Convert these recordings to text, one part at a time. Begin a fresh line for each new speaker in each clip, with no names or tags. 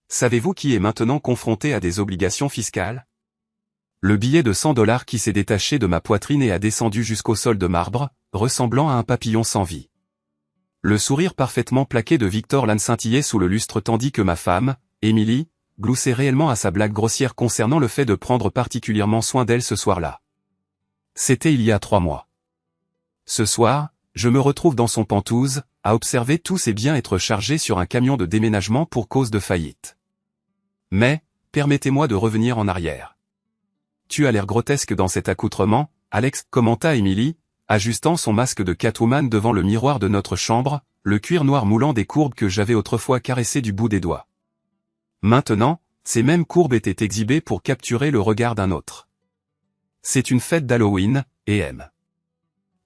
Savez-vous qui est maintenant confronté à des obligations fiscales? Le billet de $100 qui s'est détaché de ma poitrine et a descendu jusqu'au sol de marbre, ressemblant à un papillon sans vie. Le sourire parfaitement plaqué de Victor Lane scintillait sous le lustre tandis que ma femme, Emily, gloussait réellement à sa blague grossière concernant le fait de prendre particulièrement soin d'elle ce soir-là. C'était il y a 3 mois. Ce soir, je me retrouve dans son Penthouse, à observer tous ses biens être chargés sur un camion de déménagement pour cause de faillite. Mais, permettez-moi de revenir en arrière. Tu as l'air grotesque dans cet accoutrement, Alex, commenta Emily, ajustant son masque de Catwoman devant le miroir de notre chambre, le cuir noir moulant des courbes que j'avais autrefois caressées du bout des doigts. Maintenant, ces mêmes courbes étaient exhibées pour capturer le regard d'un autre. C'est une fête d'Halloween, et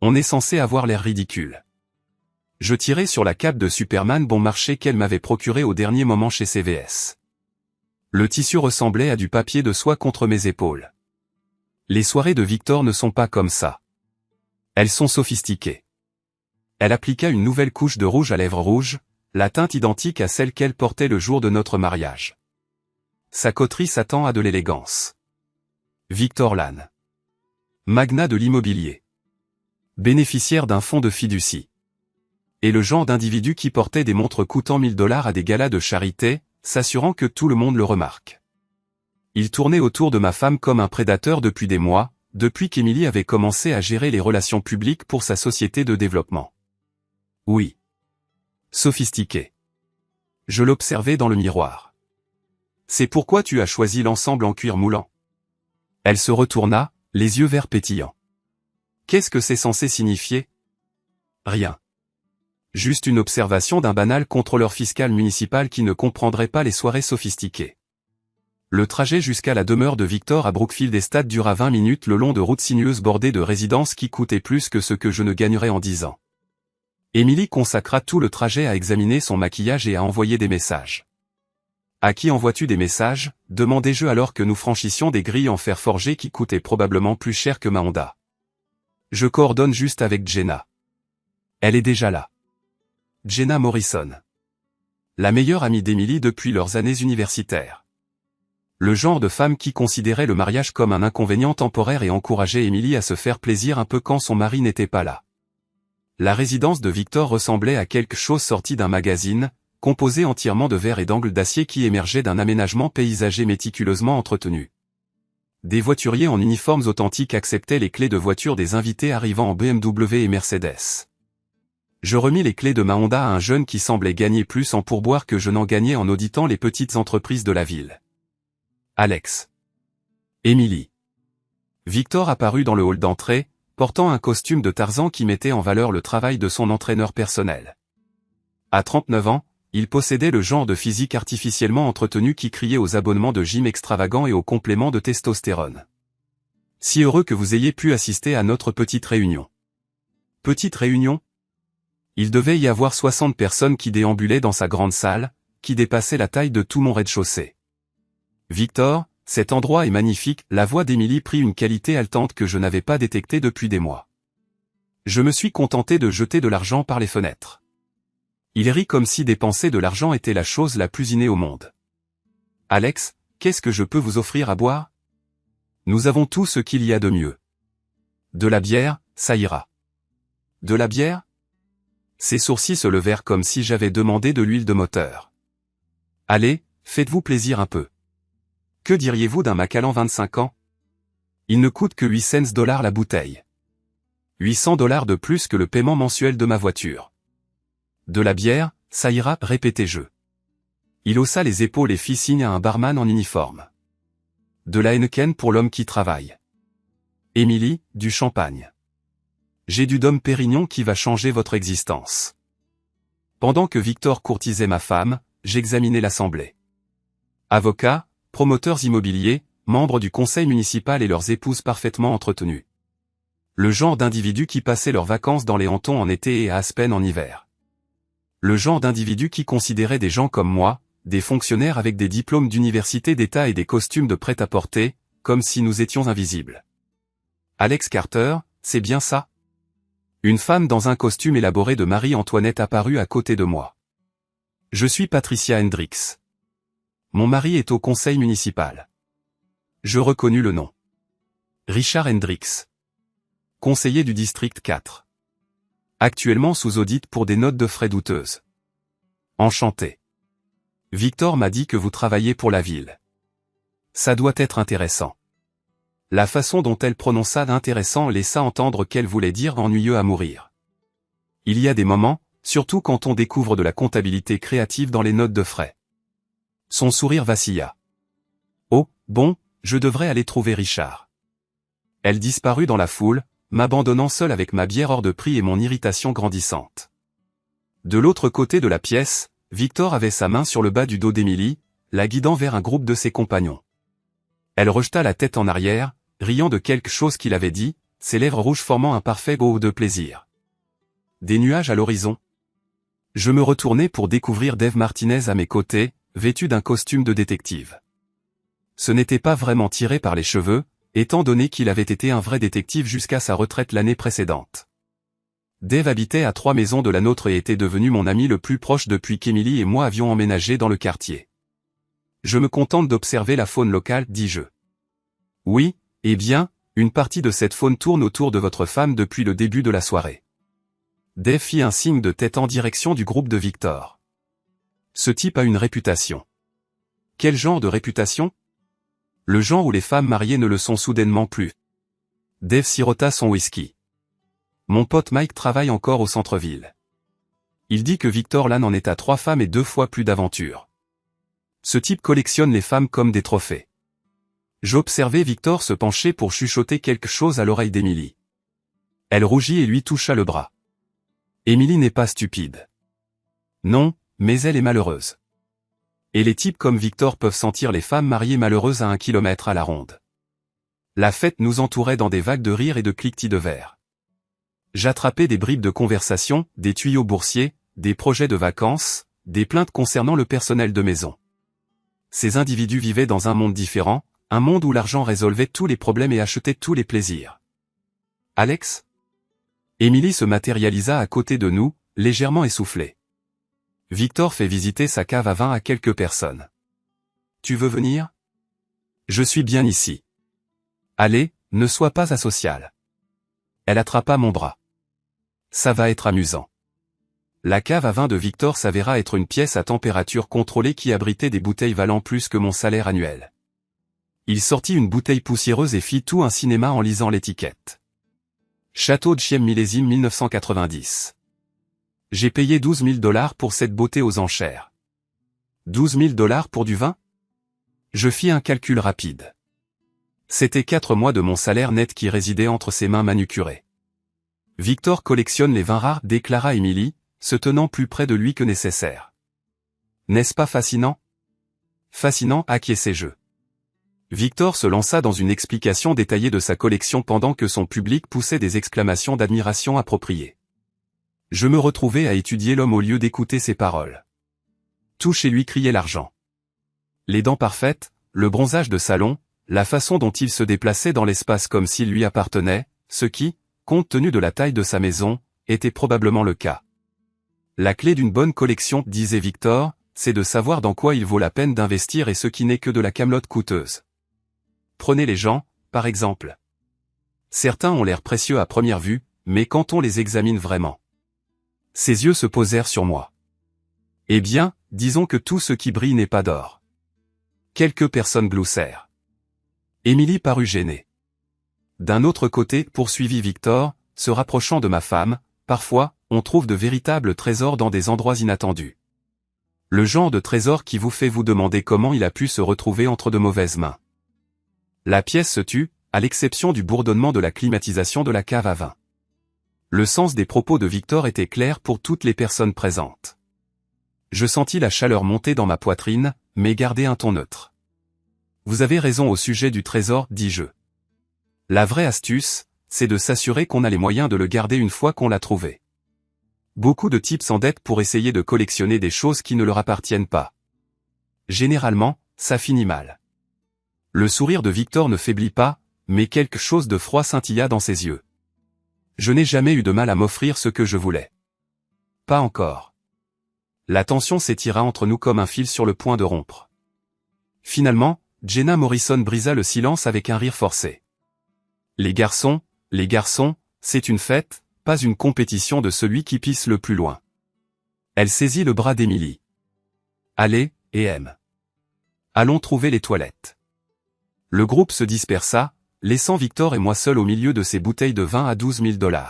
on est censé avoir l'air ridicule. Je tirais sur la cape de Superman bon marché qu'elle m'avait procurée au dernier moment chez CVS. Le tissu ressemblait à du papier de soie contre mes épaules. Les soirées de Victor ne sont pas comme ça. Elles sont sophistiquées. Elle appliqua une nouvelle couche de rouge à lèvres rouges, la teinte identique à celle qu'elle portait le jour de notre mariage. Sa coterie s'attend à de l'élégance. Victor Lane. Magnat de l'immobilier. Bénéficiaire d'un fonds de fiducie. Et le genre d'individu qui portait des montres coûtant $1000 à des galas de charité, s'assurant que tout le monde le remarque. Il tournait autour de ma femme comme un prédateur depuis des mois, depuis qu'Emily avait commencé à gérer les relations publiques pour sa société de développement. Oui. Sophistiqué. Je l'observais dans le miroir. C'est pourquoi tu as choisi l'ensemble en cuir moulant. Elle se retourna, les yeux verts pétillants. Qu'est-ce que c'est censé signifier? Rien. Juste une observation d'un banal contrôleur fiscal municipal qui ne comprendrait pas les soirées sophistiquées. Le trajet jusqu'à la demeure de Victor à Brookfield Estate dura 20 minutes le long de routes sinueuses bordées de résidences qui coûtaient plus que ce que je ne gagnerais en 10 ans. Emily consacra tout le trajet à examiner son maquillage et à envoyer des messages. À qui envoies-tu des messages? Demandai-je alors que nous franchissions des grilles en fer forgé qui coûtaient probablement plus cher que ma Honda. Je coordonne juste avec Jenna. Elle est déjà là. Jenna Morrison. La meilleure amie d'Emily depuis leurs années universitaires. Le genre de femme qui considérait le mariage comme un inconvénient temporaire et encourageait Emily à se faire plaisir un peu quand son mari n'était pas là. La résidence de Victor ressemblait à quelque chose sorti d'un magazine, composé entièrement de verre et d'angles d'acier qui émergeait d'un aménagement paysager méticuleusement entretenu. Des voituriers en uniformes authentiques acceptaient les clés de voiture des invités arrivant en BMW et Mercedes. Je remis les clés de ma Honda à un jeune qui semblait gagner plus en pourboire que je n'en gagnais en auditant les petites entreprises de la ville. Alex. Emily. Victor apparut dans le hall d'entrée, portant un costume de Tarzan qui mettait en valeur le travail de son entraîneur personnel. À 39 ans, il possédait le genre de physique artificiellement entretenu qui criait aux abonnements de gym extravagants et aux compléments de testostérone. Si heureux que vous ayez pu assister à notre petite réunion. Petite réunion? Il devait y avoir 60 personnes qui déambulaient dans sa grande salle, qui dépassait la taille de tout mon rez-de-chaussée. Victor, cet endroit est magnifique, la voix d'Emily prit une qualité haletante que je n'avais pas détectée depuis des mois. Je me suis contenté de jeter de l'argent par les fenêtres. Il rit comme si dépenser de l'argent était la chose la plus innée au monde. Alex, qu'est-ce que je peux vous offrir à boire? Nous avons tout ce qu'il y a de mieux. De la bière, ça ira. De la bière? Ses sourcils se levèrent comme si j'avais demandé de l'huile de moteur. Allez, faites-vous plaisir un peu. Que diriez-vous d'un Macallan 25 ans? Il ne coûte que 8 cents $ la bouteille. 800 $ de plus que le paiement mensuel de ma voiture. De la bière, ça ira, répétai-je. Il haussa les épaules et fit signe à un barman en uniforme. De la Heineken pour l'homme qui travaille. Emily, du champagne. J'ai du Dom Pérignon qui va changer votre existence. Pendant que Victor courtisait ma femme, j'examinais l'assemblée. Avocats, promoteurs immobiliers, membres du conseil municipal et leurs épouses parfaitement entretenues. Le genre d'individus qui passaient leurs vacances dans les hantons en été et à Aspen en hiver. Le genre d'individus qui considéraient des gens comme moi, des fonctionnaires avec des diplômes d'université d'État et des costumes de prêt-à-porter, comme si nous étions invisibles. Alex Carter, c'est bien ça? Une femme dans un costume élaboré de Marie-Antoinette apparut à côté de moi. Je suis Patricia Hendricks. Mon mari est au conseil municipal. Je reconnus le nom. Richard Hendricks. Conseiller du district 4. Actuellement sous audit pour des notes de frais douteuses. Enchanté. Victor m'a dit que vous travaillez pour la ville. Ça doit être intéressant. La façon dont elle prononça intéressant laissa entendre qu'elle voulait dire ennuyeux à mourir. Il y a des moments, surtout quand on découvre de la comptabilité créative dans les notes de frais. Son sourire vacilla. Oh, bon, je devrais aller trouver Richard. Elle disparut dans la foule, m'abandonnant seul avec ma bière hors de prix et mon irritation grandissante. De l'autre côté de la pièce, Victor avait sa main sur le bas du dos d'Émilie, la guidant vers un groupe de ses compagnons. Elle rejeta la tête en arrière, riant de quelque chose qu'il avait dit, ses lèvres rouges formant un parfait beau de plaisir. Des nuages à l'horizon. Je me retournai pour découvrir Dave Martinez à mes côtés, vêtu d'un costume de détective. Ce n'était pas vraiment tiré par les cheveux, étant donné qu'il avait été un vrai détective jusqu'à sa retraite l'année précédente. Dave habitait à 3 maisons de la nôtre et était devenu mon ami le plus proche depuis qu'Emily et moi avions emménagé dans le quartier. Je me contente d'observer la faune locale, dis-je. Oui, eh bien, une partie de cette faune tourne autour de votre femme depuis le début de la soirée. Dave fit un signe de tête en direction du groupe de Victor. Ce type a une réputation. Quel genre de réputation? Le genre où les femmes mariées ne le sont soudainement plus. Dave sirota son whisky. Mon pote Mike travaille encore au centre-ville. Il dit que Victor Lan en est à 3 femmes et 2 fois plus d'aventures. Ce type collectionne les femmes comme des trophées. J'observai Victor se pencher pour chuchoter quelque chose à l'oreille d'Emily. Elle rougit et lui toucha le bras. Emily n'est pas stupide. Non, mais elle est malheureuse. Et les types comme Victor peuvent sentir les femmes mariées malheureuses à 1 kilomètre à la ronde. La fête nous entourait dans des vagues de rire et de cliquetis de verre. J'attrapais des bribes de conversation, des tuyaux boursiers, des projets de vacances, des plaintes concernant le personnel de maison. Ces individus vivaient dans un monde différent, un monde où l'argent résolvait tous les problèmes et achetait tous les plaisirs. Alex? Emily se matérialisa à côté de nous, légèrement essoufflée. Victor fait visiter sa cave à vin à quelques personnes. Tu veux venir? Je suis bien ici. Allez, ne sois pas asocial. Elle attrapa mon bras. Ça va être amusant. La cave à vin de Victor s'avéra être une pièce à température contrôlée qui abritait des bouteilles valant plus que mon salaire annuel. Il sortit une bouteille poussiéreuse et fit tout un cinéma en lisant l'étiquette. Château de Chiem millésime 1990. J'ai payé 12 000 $ pour cette beauté aux enchères. 12 000 $ pour du vin? Je fis un calcul rapide. C'était 4 mois de mon salaire net qui résidait entre ses mains manucurées. Victor collectionne les vins rares, déclara Emily, se tenant plus près de lui que nécessaire. N'est-ce pas fascinant? Fascinant, acquiesçai-je. Victor se lança dans une explication détaillée de sa collection pendant que son public poussait des exclamations d'admiration appropriées. Je me retrouvais à étudier l'homme au lieu d'écouter ses paroles. Tout chez lui criait l'argent. Les dents parfaites, le bronzage de salon, la façon dont il se déplaçait dans l'espace comme s'il lui appartenait, ce qui, compte tenu de la taille de sa maison, était probablement le cas. La clé d'une bonne collection, disait Victor, c'est de savoir dans quoi il vaut la peine d'investir et ce qui n'est que de la camelote coûteuse. Prenez les gens, par exemple. Certains ont l'air précieux à première vue, mais quand on les examine vraiment. Ses yeux se posèrent sur moi. Eh bien, disons que tout ce qui brille n'est pas d'or. Quelques personnes gloussèrent. Émilie parut gênée. D'un autre côté, poursuivit Victor, se rapprochant de ma femme, parfois, on trouve de véritables trésors dans des endroits inattendus. Le genre de trésor qui vous fait vous demander comment il a pu se retrouver entre de mauvaises mains. La pièce se tut, à l'exception du bourdonnement de la climatisation de la cave à vin. Le sens des propos de Victor était clair pour toutes les personnes présentes. Je sentis la chaleur monter dans ma poitrine, mais garder un ton neutre. Vous avez raison au sujet du trésor, dis-je. La vraie astuce, c'est de s'assurer qu'on a les moyens de le garder une fois qu'on l'a trouvé. Beaucoup de types s'endettent pour essayer de collectionner des choses qui ne leur appartiennent pas. Généralement, ça finit mal. Le sourire de Victor ne faiblit pas, mais quelque chose de froid scintilla dans ses yeux. Je n'ai jamais eu de mal à m'offrir ce que je voulais. Pas encore. La tension s'étira entre nous comme un fil sur le point de rompre. Finalement, Jenna Morrison brisa le silence avec un rire forcé. Les garçons, c'est une fête, pas une compétition de celui qui pisse le plus loin. Elle saisit le bras d'Emily. Allez, et allons trouver les toilettes. Le groupe se dispersa, laissant Victor et moi seuls au milieu de ces bouteilles de vin à 12 000 $.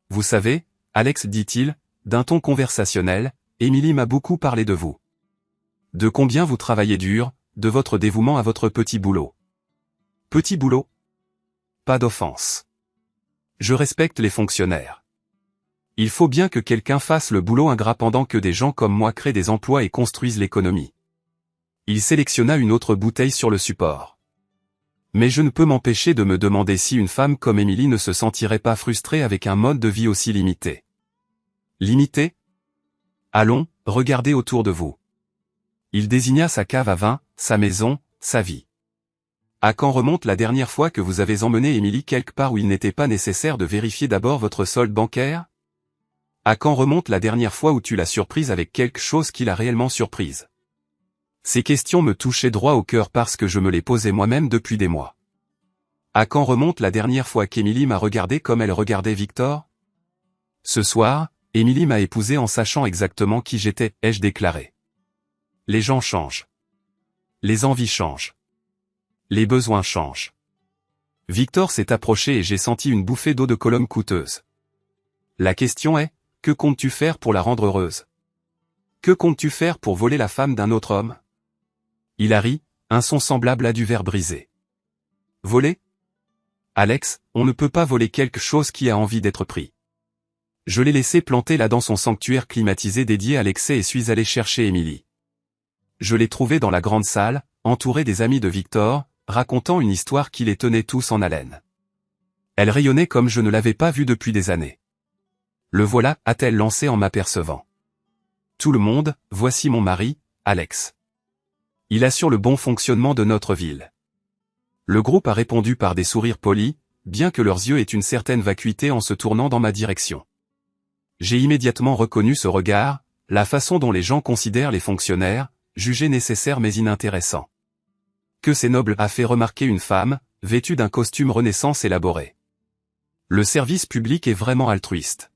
Vous savez, Alex, dit-il, d'un ton conversationnel, Emily m'a beaucoup parlé de vous. De combien vous travaillez dur, de votre dévouement à votre petit boulot. Petit boulot? Pas d'offense. Je respecte les fonctionnaires. Il faut bien que quelqu'un fasse le boulot ingrat pendant que des gens comme moi créent des emplois et construisent l'économie. Il sélectionna une autre bouteille sur le support. Mais je ne peux m'empêcher de me demander si une femme comme Emily ne se sentirait pas frustrée avec un mode de vie aussi limité. Limité? Allons, regardez autour de vous. Il désigna sa cave à vin, sa maison, sa vie. À quand remonte la dernière fois que vous avez emmené Emily quelque part où il n'était pas nécessaire de vérifier d'abord votre solde bancaire? À quand remonte la dernière fois où tu l'as surprise avec quelque chose qui l'a réellement surprise? Ces questions me touchaient droit au cœur parce que je me les posais moi-même depuis des mois. À quand remonte la dernière fois qu'Emily m'a regardé comme elle regardait Victor? Ce soir, Emily m'a épousé en sachant exactement qui j'étais, ai-je déclaré. Les gens changent. Les envies changent. Les besoins changent. Victor s'est approché et j'ai senti une bouffée d'eau de Cologne coûteuse. La question est, que comptes-tu faire pour la rendre heureuse? Que comptes-tu faire pour voler la femme d'un autre homme? Il a ri, un son semblable à du verre brisé. Voler? Alex, on ne peut pas voler quelque chose qui a envie d'être pris. Je l'ai laissé planter là dans son sanctuaire climatisé dédié à l'excès et suis allé chercher Emily. Je l'ai trouvée dans la grande salle, entourée des amis de Victor, racontant une histoire qui les tenait tous en haleine. Elle rayonnait comme je ne l'avais pas vue depuis des années. Le voilà, a-t-elle lancé en m'apercevant. Tout le monde, voici mon mari, Alex. Il assure le bon fonctionnement de notre ville. Le groupe a répondu par des sourires polis, bien que leurs yeux aient une certaine vacuité en se tournant dans ma direction. J'ai immédiatement reconnu ce regard, la façon dont les gens considèrent les fonctionnaires, jugés nécessaires mais inintéressants. Que c'est noble, a fait remarquer une femme, vêtue d'un costume Renaissance élaboré. Le service public est vraiment altruiste.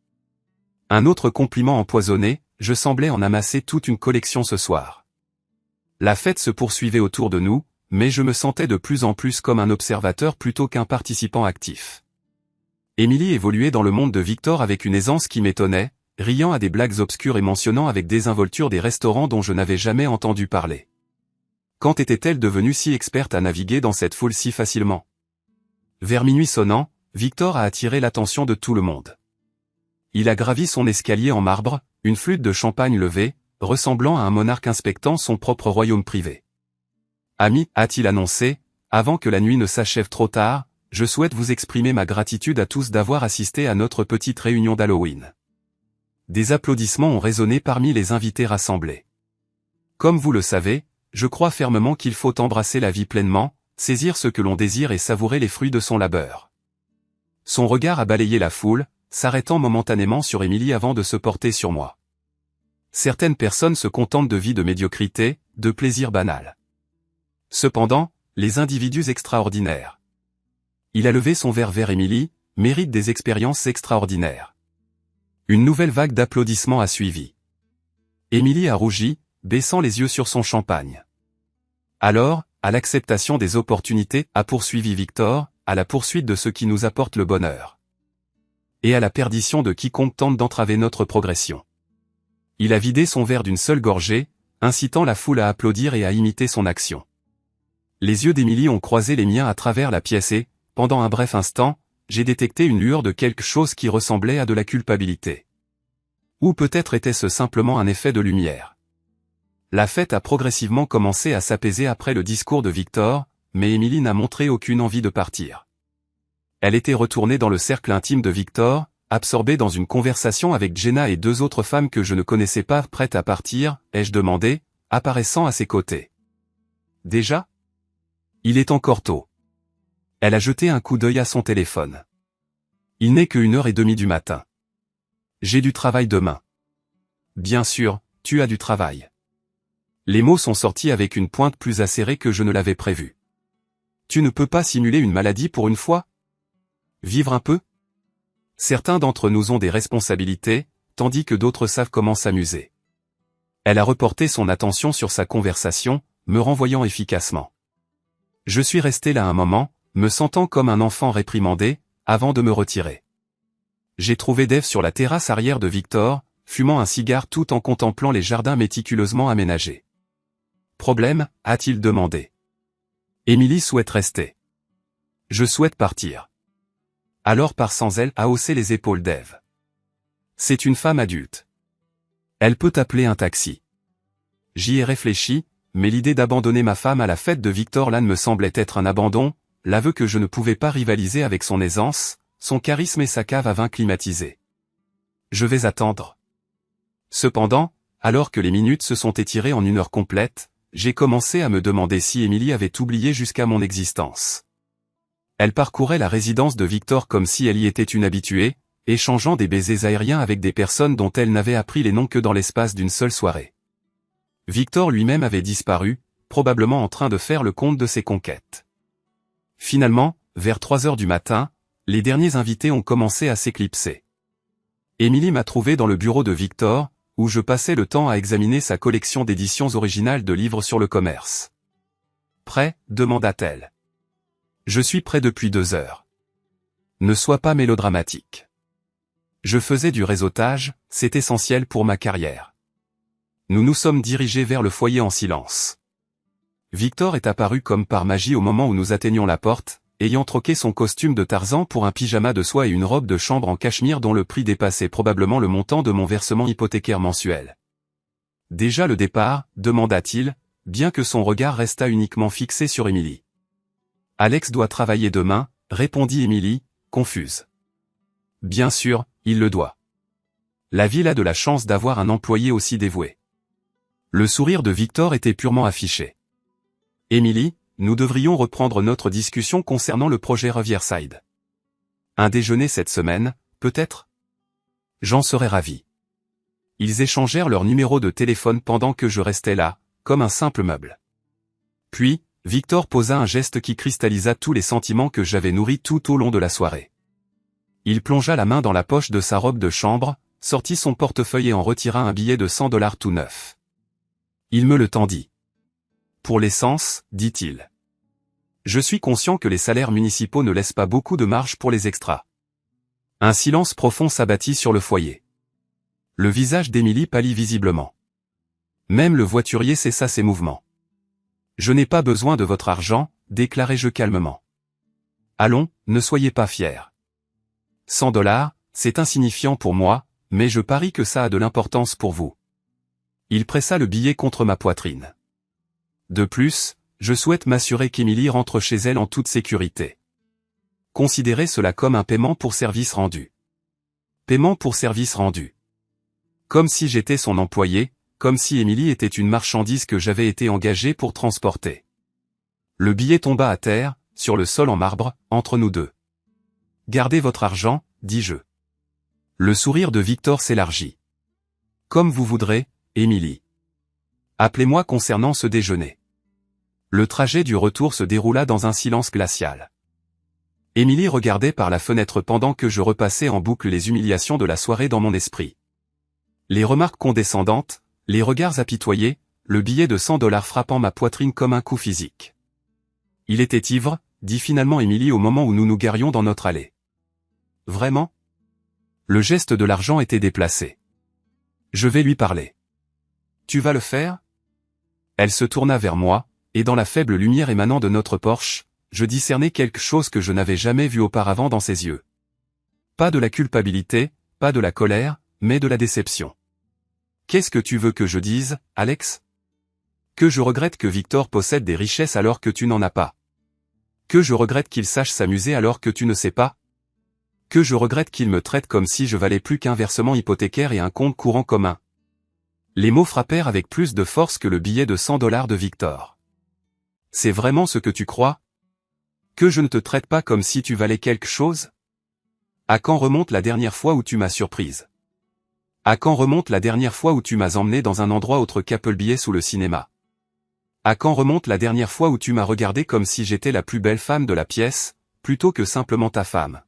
Un autre compliment empoisonné, je semblais en amasser toute une collection ce soir. La fête se poursuivait autour de nous, mais je me sentais de plus en plus comme un observateur plutôt qu'un participant actif. Emily évoluait dans le monde de Victor avec une aisance qui m'étonnait, riant à des blagues obscures et mentionnant avec désinvolture des restaurants dont je n'avais jamais entendu parler. Quand était-elle devenue si experte à naviguer dans cette foule si facilement? Vers minuit sonnant, Victor a attiré l'attention de tout le monde. Il a gravi son escalier en marbre, une flûte de champagne levée, ressemblant à un monarque inspectant son propre royaume privé. Amis, a-t-il annoncé, avant que la nuit ne s'achève trop tard, je souhaite vous exprimer ma gratitude à tous d'avoir assisté à notre petite réunion d'Halloween. Des applaudissements ont résonné parmi les invités rassemblés. Comme vous le savez, je crois fermement qu'il faut embrasser la vie pleinement, saisir ce que l'on désire et savourer les fruits de son labeur. Son regard a balayé la foule, s'arrêtant momentanément sur Emily avant de se porter sur moi. Certaines personnes se contentent de vie de médiocrité, de plaisir banal. Cependant, les individus extraordinaires. Il a levé son verre vers Emily, méritent des expériences extraordinaires. Une nouvelle vague d'applaudissements a suivi. Emily a rougi, baissant les yeux sur son champagne. Alors, à l'acceptation des opportunités, a poursuivi Victor, à la poursuite de ce qui nous apporte le bonheur. Et à la perdition de quiconque tente d'entraver notre progression. Il a vidé son verre d'une seule gorgée, incitant la foule à applaudir et à imiter son action. Les yeux d'Emily ont croisé les miens à travers la pièce et, pendant un bref instant, j'ai détecté une lueur de quelque chose qui ressemblait à de la culpabilité. Ou peut-être était-ce simplement un effet de lumière. La fête a progressivement commencé à s'apaiser après le discours de Victor, mais Emily n'a montré aucune envie de partir. Elle était retournée dans le cercle intime de Victor, absorbée dans une conversation avec Jenna et deux autres femmes que je ne connaissais pas, prêtes à partir, ai-je demandé, apparaissant à ses côtés. Déjà? Il est encore tôt. Elle a jeté un coup d'œil à son téléphone. Il n'est que 1h30 du matin. J'ai du travail demain. Bien sûr, tu as du travail. Les mots sont sortis avec une pointe plus acérée que je ne l'avais prévu. Tu ne peux pas simuler une maladie pour une fois? Vivre un peu? Certains d'entre nous ont des responsabilités, tandis que d'autres savent comment s'amuser. Elle a reporté son attention sur sa conversation, me renvoyant efficacement. Je suis resté là un moment, me sentant comme un enfant réprimandé, avant de me retirer. J'ai trouvé Dave sur la terrasse arrière de Victor, fumant un cigare tout en contemplant les jardins méticuleusement aménagés. Problème, a-t-il demandé. Émilie souhaite rester. Je souhaite partir. Alors pars sans elle, a haussé les épaules Dave. C'est une femme adulte. Elle peut appeler un taxi. J'y ai réfléchi, mais l'idée d'abandonner ma femme à la fête de Victor Lan me semblait être un abandon, l'aveu que je ne pouvais pas rivaliser avec son aisance, son charisme et sa cave à vin climatisée. Je vais attendre. Cependant, alors que les minutes se sont étirées en 1 heure complète, j'ai commencé à me demander si Émilie avait oublié jusqu'à mon existence. Elle parcourait la résidence de Victor comme si elle y était une habituée, échangeant des baisers aériens avec des personnes dont elle n'avait appris les noms que dans l'espace d'une seule soirée. Victor lui-même avait disparu, probablement en train de faire le compte de ses conquêtes. Finalement, vers 3 heures du matin, les derniers invités ont commencé à s'éclipser. Émilie m'a trouvé dans le bureau de Victor, où je passais le temps à examiner sa collection d'éditions originales de livres sur le commerce. Prêt? Demanda-t-elle. Je suis prêt depuis 2 heures. Ne sois pas mélodramatique. Je faisais du réseautage, c'est essentiel pour ma carrière. Nous nous sommes dirigés vers le foyer en silence. Victor est apparu comme par magie au moment où nous atteignions la porte, ayant troqué son costume de Tarzan pour un pyjama de soie et une robe de chambre en cachemire dont le prix dépassait probablement le montant de mon versement hypothécaire mensuel. Déjà le départ, demanda-t-il, bien que son regard restât uniquement fixé sur Émilie. Alex doit travailler demain, répondit Émilie, confuse. Bien sûr, il le doit. La ville a de la chance d'avoir un employé aussi dévoué. Le sourire de Victor était purement affiché. Émilie, nous devrions reprendre notre discussion concernant le projet Riverside. Un déjeuner cette semaine, peut-être? J'en serais ravi. Ils échangèrent leur numéro de téléphone pendant que je restais là, comme un simple meuble. Puis, Victor posa un geste qui cristallisa tous les sentiments que j'avais nourris tout au long de la soirée. Il plongea la main dans la poche de sa robe de chambre, sortit son portefeuille et en retira un billet de $100 tout neuf. Il me le tendit. Pour l'essence, dit-il. Je suis conscient que les salaires municipaux ne laissent pas beaucoup de marge pour les extras. Un silence profond s'abattit sur le foyer. Le visage d'Émilie pâlit visiblement. Même le voiturier cessa ses mouvements. Je n'ai pas besoin de votre argent, déclarai-je calmement. Allons, ne soyez pas fiers. $100, c'est insignifiant pour moi, mais je parie que ça a de l'importance pour vous. Il pressa le billet contre ma poitrine. De plus, je souhaite m'assurer qu'Émilie rentre chez elle en toute sécurité. Considérez cela comme un paiement pour service rendu. Paiement pour service rendu. Comme si j'étais son employé, comme si Émilie était une marchandise que j'avais été engagé pour transporter. Le billet tomba à terre, sur le sol en marbre, entre nous deux. Gardez votre argent, dis-je. Le sourire de Victor s'élargit. Comme vous voudrez, Émilie. Appelez-moi concernant ce déjeuner. Le trajet du retour se déroula dans un silence glacial. Émilie regardait par la fenêtre pendant que je repassais en boucle les humiliations de la soirée dans mon esprit. Les remarques condescendantes, les regards apitoyés, le billet de $100 frappant ma poitrine comme un coup physique. Il était ivre, dit finalement Émilie au moment où nous nous garions dans notre allée. Vraiment? Le geste de l'argent était déplacé. Je vais lui parler. Tu vas le faire? Elle se tourna vers moi, et dans la faible lumière émanant de notre Porsche, je discernais quelque chose que je n'avais jamais vu auparavant dans ses yeux. Pas de la culpabilité, pas de la colère, mais de la déception. Qu'est-ce que tu veux que je dise, Alex? Que je regrette que Victor possède des richesses alors que tu n'en as pas. Que je regrette qu'il sache s'amuser alors que tu ne sais pas. Que je regrette qu'il me traite comme si je valais plus qu'un versement hypothécaire et un compte courant commun. Les mots frappèrent avec plus de force que le billet de $100 de Victor. C'est vraiment ce que tu crois? Que je ne te traite pas comme si tu valais quelque chose? À quand remonte la dernière fois où tu m'as surprise? À quand remonte la dernière fois où tu m'as emmené dans un endroit autre qu'Appleby's ou le cinéma? À quand remonte la dernière fois où tu m'as regardé comme si j'étais la plus belle femme de la pièce, plutôt que simplement ta femme?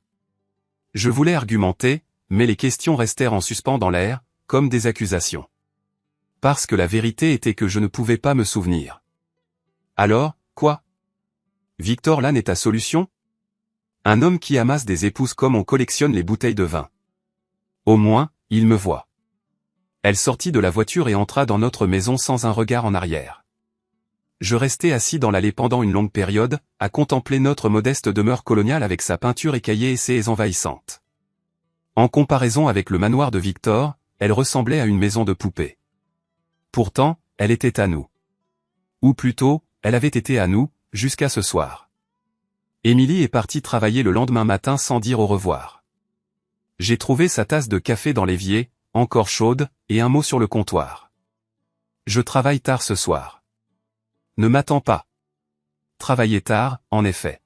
Je voulais argumenter, mais les questions restèrent en suspens dans l'air, comme des accusations. Parce que la vérité était que je ne pouvais pas me souvenir. Alors, quoi? Victor Lannes est ta solution? Un homme qui amasse des épouses comme on collectionne les bouteilles de vin. Au moins, il me voit. Elle sortit de la voiture et entra dans notre maison sans un regard en arrière. Je restai assis dans l'allée pendant une longue période, à contempler notre modeste demeure coloniale avec sa peinture écaillée et ses haies envahissantes. En comparaison avec le manoir de Victor, elle ressemblait à une maison de poupée. Pourtant, elle était à nous. Ou plutôt, elle avait été à nous, jusqu'à ce soir. Émilie est partie travailler le lendemain matin sans dire au revoir. J'ai trouvé sa tasse de café dans l'évier, encore chaude, et un mot sur le comptoir. Je travaille tard ce soir. Ne m'attends pas. Travailler tard, en effet.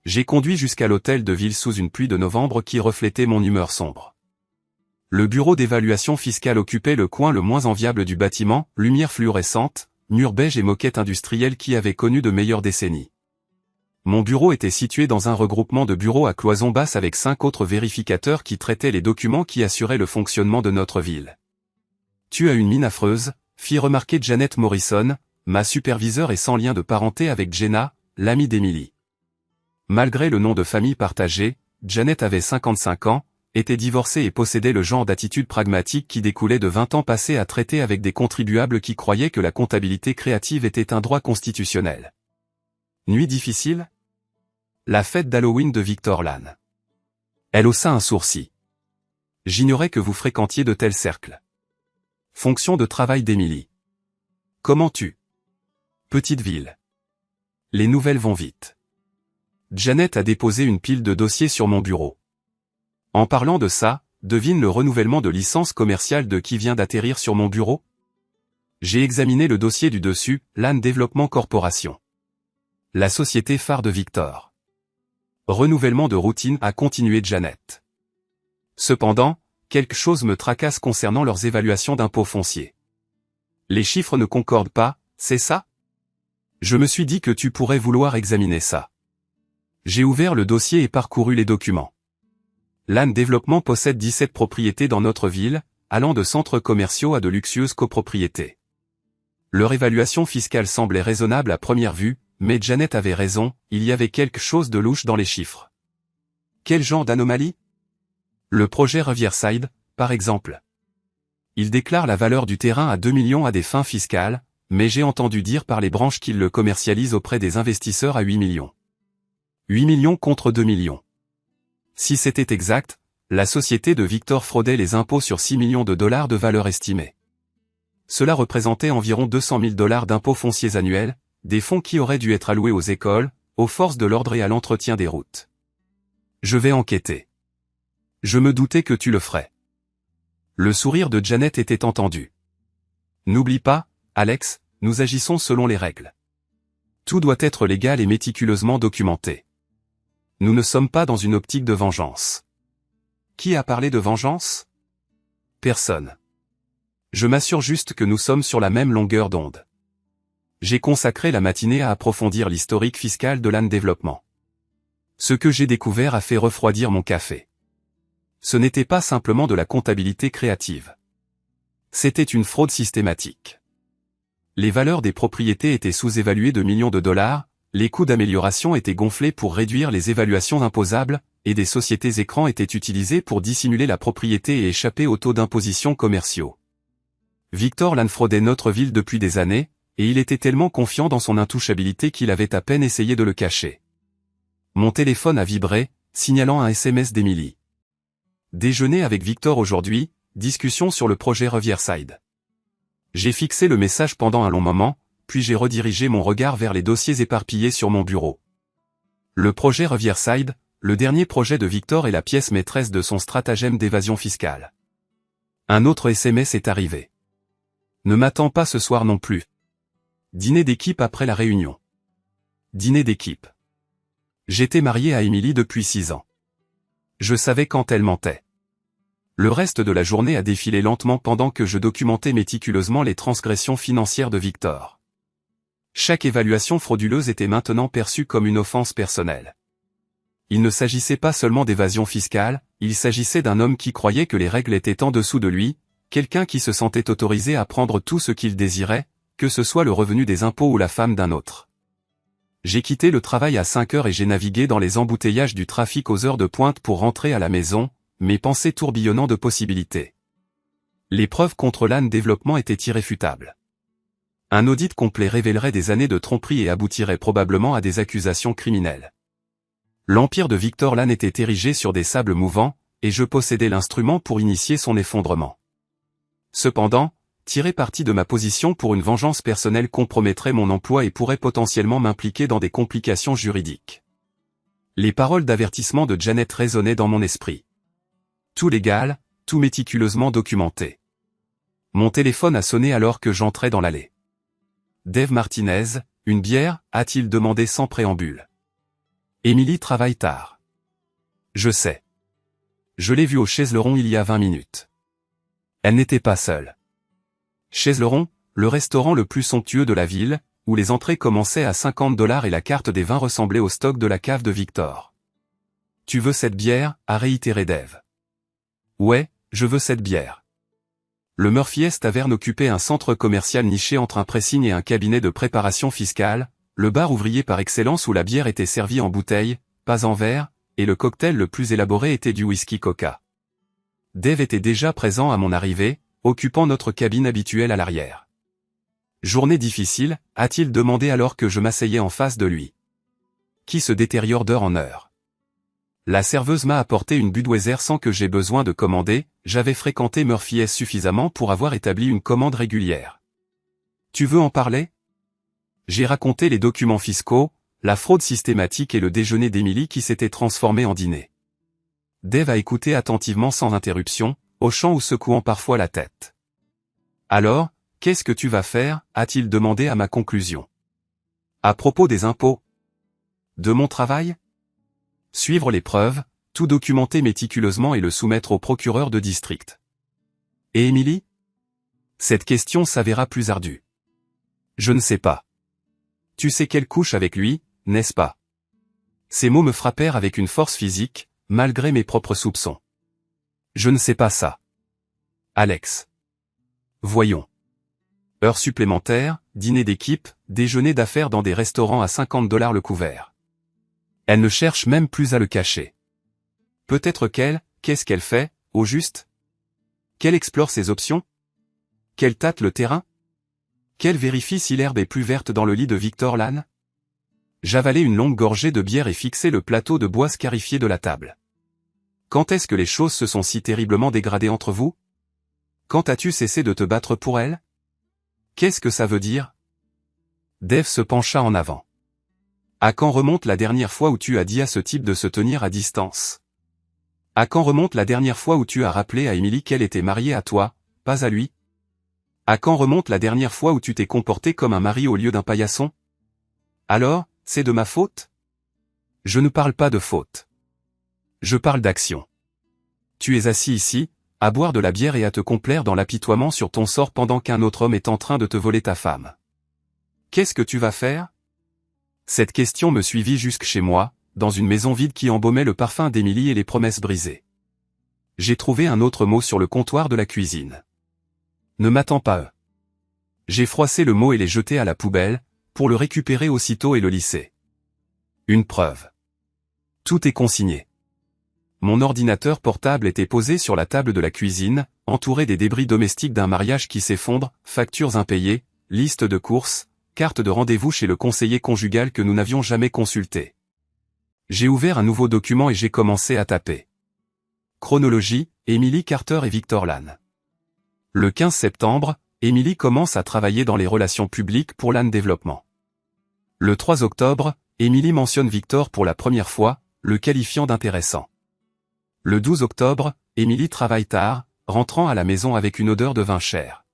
J'ai conduit jusqu'à l'hôtel de ville sous une pluie de novembre qui reflétait mon humeur sombre. Le bureau d'évaluation fiscale occupait le coin le moins enviable du bâtiment, lumière fluorescente, murs beige et moquette industrielle qui avaient connu de meilleures décennies. Mon bureau était situé dans un regroupement de bureaux à cloison basse avec 5 autres vérificateurs qui traitaient les documents qui assuraient le fonctionnement de notre ville. « Tu as une mine affreuse », fit remarquer Janet Morrison, ma superviseure et sans lien de parenté avec Jenna, l'amie d'Emily. Malgré le nom de famille partagé, Janet avait 55 ans, était divorcée et possédait le genre d'attitude pragmatique qui découlait de 20 ans passés à traiter avec des contribuables qui croyaient que la comptabilité créative était un droit constitutionnel. Nuit difficile? La fête d'Halloween de Victor Lannes. Elle haussa un sourcil. J'ignorais que vous fréquentiez de tels cercles. Fonction de travail d'Emily. Comment tu? Petite ville. Les nouvelles vont vite. Janet a déposé une pile de dossiers sur mon bureau. En parlant de ça, devine le renouvellement de licence commerciale de qui vient d'atterrir sur mon bureau? J'ai examiné le dossier du dessus, Lannes Développement Corporation. La société phare de Victor. Renouvellement de routine a continué Janet. Cependant, quelque chose me tracasse concernant leurs évaluations d'impôts fonciers. Les chiffres ne concordent pas, c'est ça? Je me suis dit que tu pourrais vouloir examiner ça. J'ai ouvert le dossier et parcouru les documents. Lannes Développement possède 17 propriétés dans notre ville, allant de centres commerciaux à de luxueuses copropriétés. Leur évaluation fiscale semblait raisonnable à première vue, mais Janet avait raison, il y avait quelque chose de louche dans les chiffres. Quel genre d'anomalie? Le projet Riverside, par exemple. Il déclare la valeur du terrain à 2 millions à des fins fiscales, mais j'ai entendu dire par les branches qu'il le commercialise auprès des investisseurs à 8 millions. 8 millions contre 2 millions. Si c'était exact, la société de Victor fraudait les impôts sur 6 millions de dollars de valeur estimée. Cela représentait environ 200 000 dollars d'impôts fonciers annuels, des fonds qui auraient dû être alloués aux écoles, aux forces de l'ordre et à l'entretien des routes. Je vais enquêter. Je me doutais que tu le ferais. Le sourire de Janet était entendu. N'oublie pas, Alex, nous agissons selon les règles. Tout doit être légal et méticuleusement documenté. Nous ne sommes pas dans une optique de vengeance. Qui a parlé de vengeance? Personne. Je m'assure juste que nous sommes sur la même longueur d'onde. J'ai consacré la matinée à approfondir l'historique fiscal de Lannes Développement. Ce que j'ai découvert a fait refroidir mon café. Ce n'était pas simplement de la comptabilité créative. C'était une fraude systématique. Les valeurs des propriétés étaient sous-évaluées de millions de dollars, les coûts d'amélioration étaient gonflés pour réduire les évaluations imposables, et des sociétés écrans étaient utilisées pour dissimuler la propriété et échapper aux taux d'imposition commerciaux. Victor Lannes fraudait notre ville depuis des années, et il était tellement confiant dans son intouchabilité qu'il avait à peine essayé de le cacher. Mon téléphone a vibré, signalant un SMS d'Emily. Déjeuner avec Victor aujourd'hui, discussion sur le projet Riverside. J'ai fixé le message pendant un long moment, puis j'ai redirigé mon regard vers les dossiers éparpillés sur mon bureau. Le projet Riverside, le dernier projet de Victor est la pièce maîtresse de son stratagème d'évasion fiscale. Un autre SMS est arrivé. Ne m'attends pas ce soir non plus. Dîner d'équipe après la réunion. Dîner d'équipe. J'étais marié à Emily depuis 6 ans. Je savais quand elle mentait. Le reste de la journée a défilé lentement pendant que je documentais méticuleusement les transgressions financières de Victor. Chaque évaluation frauduleuse était maintenant perçue comme une offense personnelle. Il ne s'agissait pas seulement d'évasion fiscale, il s'agissait d'un homme qui croyait que les règles étaient en dessous de lui, quelqu'un qui se sentait autorisé à prendre tout ce qu'il désirait, que ce soit le revenu des impôts ou la femme d'un autre. J'ai quitté le travail à 5 heures et j'ai navigué dans les embouteillages du trafic aux heures de pointe pour rentrer à la maison, mes pensées tourbillonnant de possibilités. Les preuves contre l'âne développement étaient irréfutables. Un audit complet révélerait des années de tromperie et aboutirait probablement à des accusations criminelles. L'empire de Victor Lan était érigé sur des sables mouvants, et je possédais l'instrument pour initier son effondrement. Cependant, tirer parti de ma position pour une vengeance personnelle compromettrait mon emploi et pourrait potentiellement m'impliquer dans des complications juridiques. Les paroles d'avertissement de Janet résonnaient dans mon esprit. Tout légal, tout méticuleusement documenté. Mon téléphone a sonné alors que j'entrais dans l'allée. Dave Martinez, une bière, a-t-il demandé sans préambule. Émilie travaille tard. Je sais. Je l'ai vue au Chaiselron il y a 20 minutes. Elle n'était pas seule. Chaiselron, le restaurant le plus somptueux de la ville, où les entrées commençaient à $50 et la carte des vins ressemblait au stock de la cave de Victor. Tu veux cette bière, a réitéré Dave. Ouais, je veux cette bière. Le Murphy's Tavern occupait un centre commercial niché entre un pressing et un cabinet de préparation fiscale, le bar ouvrier par excellence où la bière était servie en bouteille, pas en verre, et le cocktail le plus élaboré était du whisky Coca. Dave était déjà présent à mon arrivée, occupant notre cabine habituelle à l'arrière. Journée difficile, a-t-il demandé alors que je m'asseyais en face de lui. Qui se détériore d'heure en heure. La serveuse m'a apporté une Budweiser sans que j'aie besoin de commander, j'avais fréquenté Murphy's suffisamment pour avoir établi une commande régulière. Tu veux en parler? J'ai raconté les documents fiscaux, la fraude systématique et le déjeuner d'Émilie qui s'était transformé en dîner. Dave a écouté attentivement sans interruption, hochant ou secouant parfois la tête. Alors, qu'est-ce que tu vas faire, a-t-il demandé à ma conclusion. À propos des impôts. De mon travail? Suivre les preuves, tout documenter méticuleusement et le soumettre au procureur de district. Et Émilie? Cette question s'avéra plus ardue. Je ne sais pas. Tu sais qu'elle couche avec lui, n'est-ce pas? Ces mots me frappèrent avec une force physique, malgré mes propres soupçons. Je ne sais pas ça. Alex. Voyons. Heures supplémentaires, dîner d'équipe, déjeuner d'affaires dans des restaurants à $50 le couvert. Elle ne cherche même plus à le cacher. Peut-être qu'est-ce qu'elle fait, au juste? Qu'elle explore ses options? Qu'elle tâte le terrain? Qu'elle vérifie si l'herbe est plus verte dans le lit de Victor Lan? J'avalai une longue gorgée de bière et fixai le plateau de bois scarifié de la table. Quand est-ce que les choses se sont si terriblement dégradées entre vous? Quand as-tu cessé de te battre pour elle? Qu'est-ce que ça veut dire? Dave se pencha en avant. À quand remonte la dernière fois où tu as dit à ce type de se tenir à distance? À quand remonte la dernière fois où tu as rappelé à Émilie qu'elle était mariée à toi, pas à lui? À quand remonte la dernière fois où tu t'es comporté comme un mari au lieu d'un paillasson? Alors, c'est de ma faute? Je ne parle pas de faute. Je parle d'action. Tu es assis ici, à boire de la bière et à te complaire dans l'apitoiement sur ton sort pendant qu'un autre homme est en train de te voler ta femme. Qu'est-ce que tu vas faire? Cette question me suivit jusque chez moi, dans une maison vide qui embaumait le parfum d'Émilie et les promesses brisées. J'ai trouvé un autre mot sur le comptoir de la cuisine. Ne m'attends pas eux. J'ai froissé le mot et l'ai jeté à la poubelle, pour le récupérer aussitôt et le lisser. Une preuve. Tout est consigné. Mon ordinateur portable était posé sur la table de la cuisine, entouré des débris domestiques d'un mariage qui s'effondre, factures impayées, liste de courses, carte de rendez-vous chez le conseiller conjugal que nous n'avions jamais consulté. J'ai ouvert un nouveau document et j'ai commencé à taper. Chronologie, Émilie Carter et Victor Lan. Le 15 septembre, Émilie commence à travailler dans les relations publiques pour Lan Développement. Le 3 octobre, Émilie mentionne Victor pour la première fois, le qualifiant d'intéressant. Le 12 octobre, Émilie travaille tard, rentrant à la maison avec une odeur de vin cher.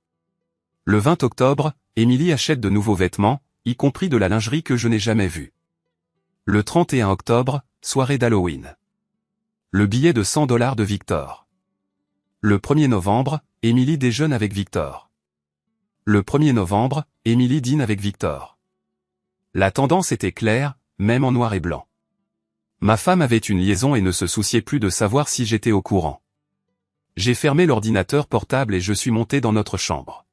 Le 20 octobre, Émilie achète de nouveaux vêtements, y compris de la lingerie que je n'ai jamais vue. Le 31 octobre, soirée d'Halloween. Le billet de $100 de Victor. Le 1er novembre, Émilie déjeune avec Victor. Le 1er novembre, Émilie dîne avec Victor. La tendance était claire, même en noir et blanc. Ma femme avait une liaison et ne se souciait plus de savoir si j'étais au courant. J'ai fermé l'ordinateur portable et je suis monté dans notre chambre.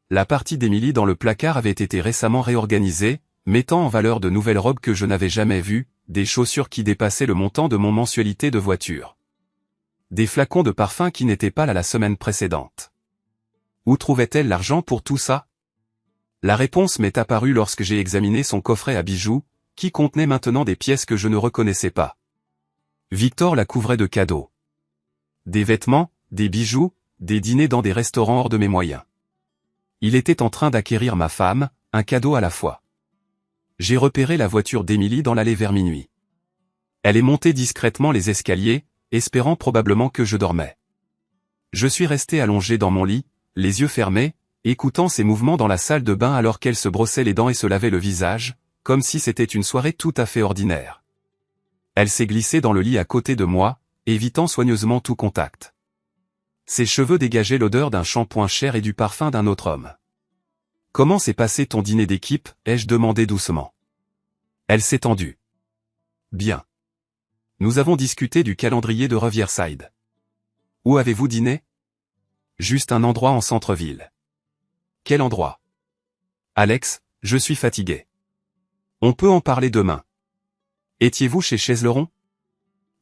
La partie d'Émilie dans le placard avait été récemment réorganisée, mettant en valeur de nouvelles robes que je n'avais jamais vues, des chaussures qui dépassaient le montant de mon mensualité de voiture. Des flacons de parfum qui n'étaient pas là la semaine précédente. Où trouvait-elle l'argent pour tout ça? La réponse m'est apparue lorsque j'ai examiné son coffret à bijoux, qui contenait maintenant des pièces que je ne reconnaissais pas. Victor la couvrait de cadeaux. Des vêtements, des bijoux, des dîners dans des restaurants hors de mes moyens. Il était en train d'acquérir ma femme, un cadeau à la fois. J'ai repéré la voiture d'Émilie dans l'allée vers minuit. Elle est montée discrètement les escaliers, espérant probablement que je dormais. Je suis resté allongé dans mon lit, les yeux fermés, écoutant ses mouvements dans la salle de bain alors qu'elle se brossait les dents et se lavait le visage, comme si c'était une soirée tout à fait ordinaire. Elle s'est glissée dans le lit à côté de moi, évitant soigneusement tout contact. Ses cheveux dégageaient l'odeur d'un shampoing cher et du parfum d'un autre homme. « Comment s'est passé ton dîner d'équipe ?» ai-je demandé doucement. Elle s'est tendue. « Bien. Nous avons discuté du calendrier de Riverside. Où avez-vous dîné ? » Juste un endroit en centre-ville. Quel endroit ? Alex, je suis fatigué. On peut en parler demain. Étiez-vous chez Chesleron ?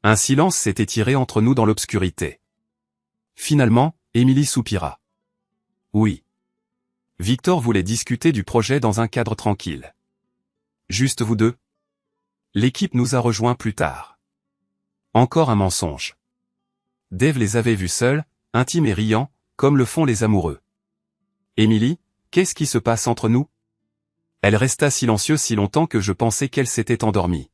Un silence s'est étiré entre nous dans l'obscurité. Finalement, Émilie soupira. Oui. Victor voulait discuter du projet dans un cadre tranquille. Juste vous deux ? L'équipe nous a rejoints plus tard. Encore un mensonge. Dave les avait vus seuls, intimes et riants, comme le font les amoureux. Émilie, qu'est-ce qui se passe entre nous ? Elle resta silencieuse si longtemps que je pensais qu'elle s'était endormie.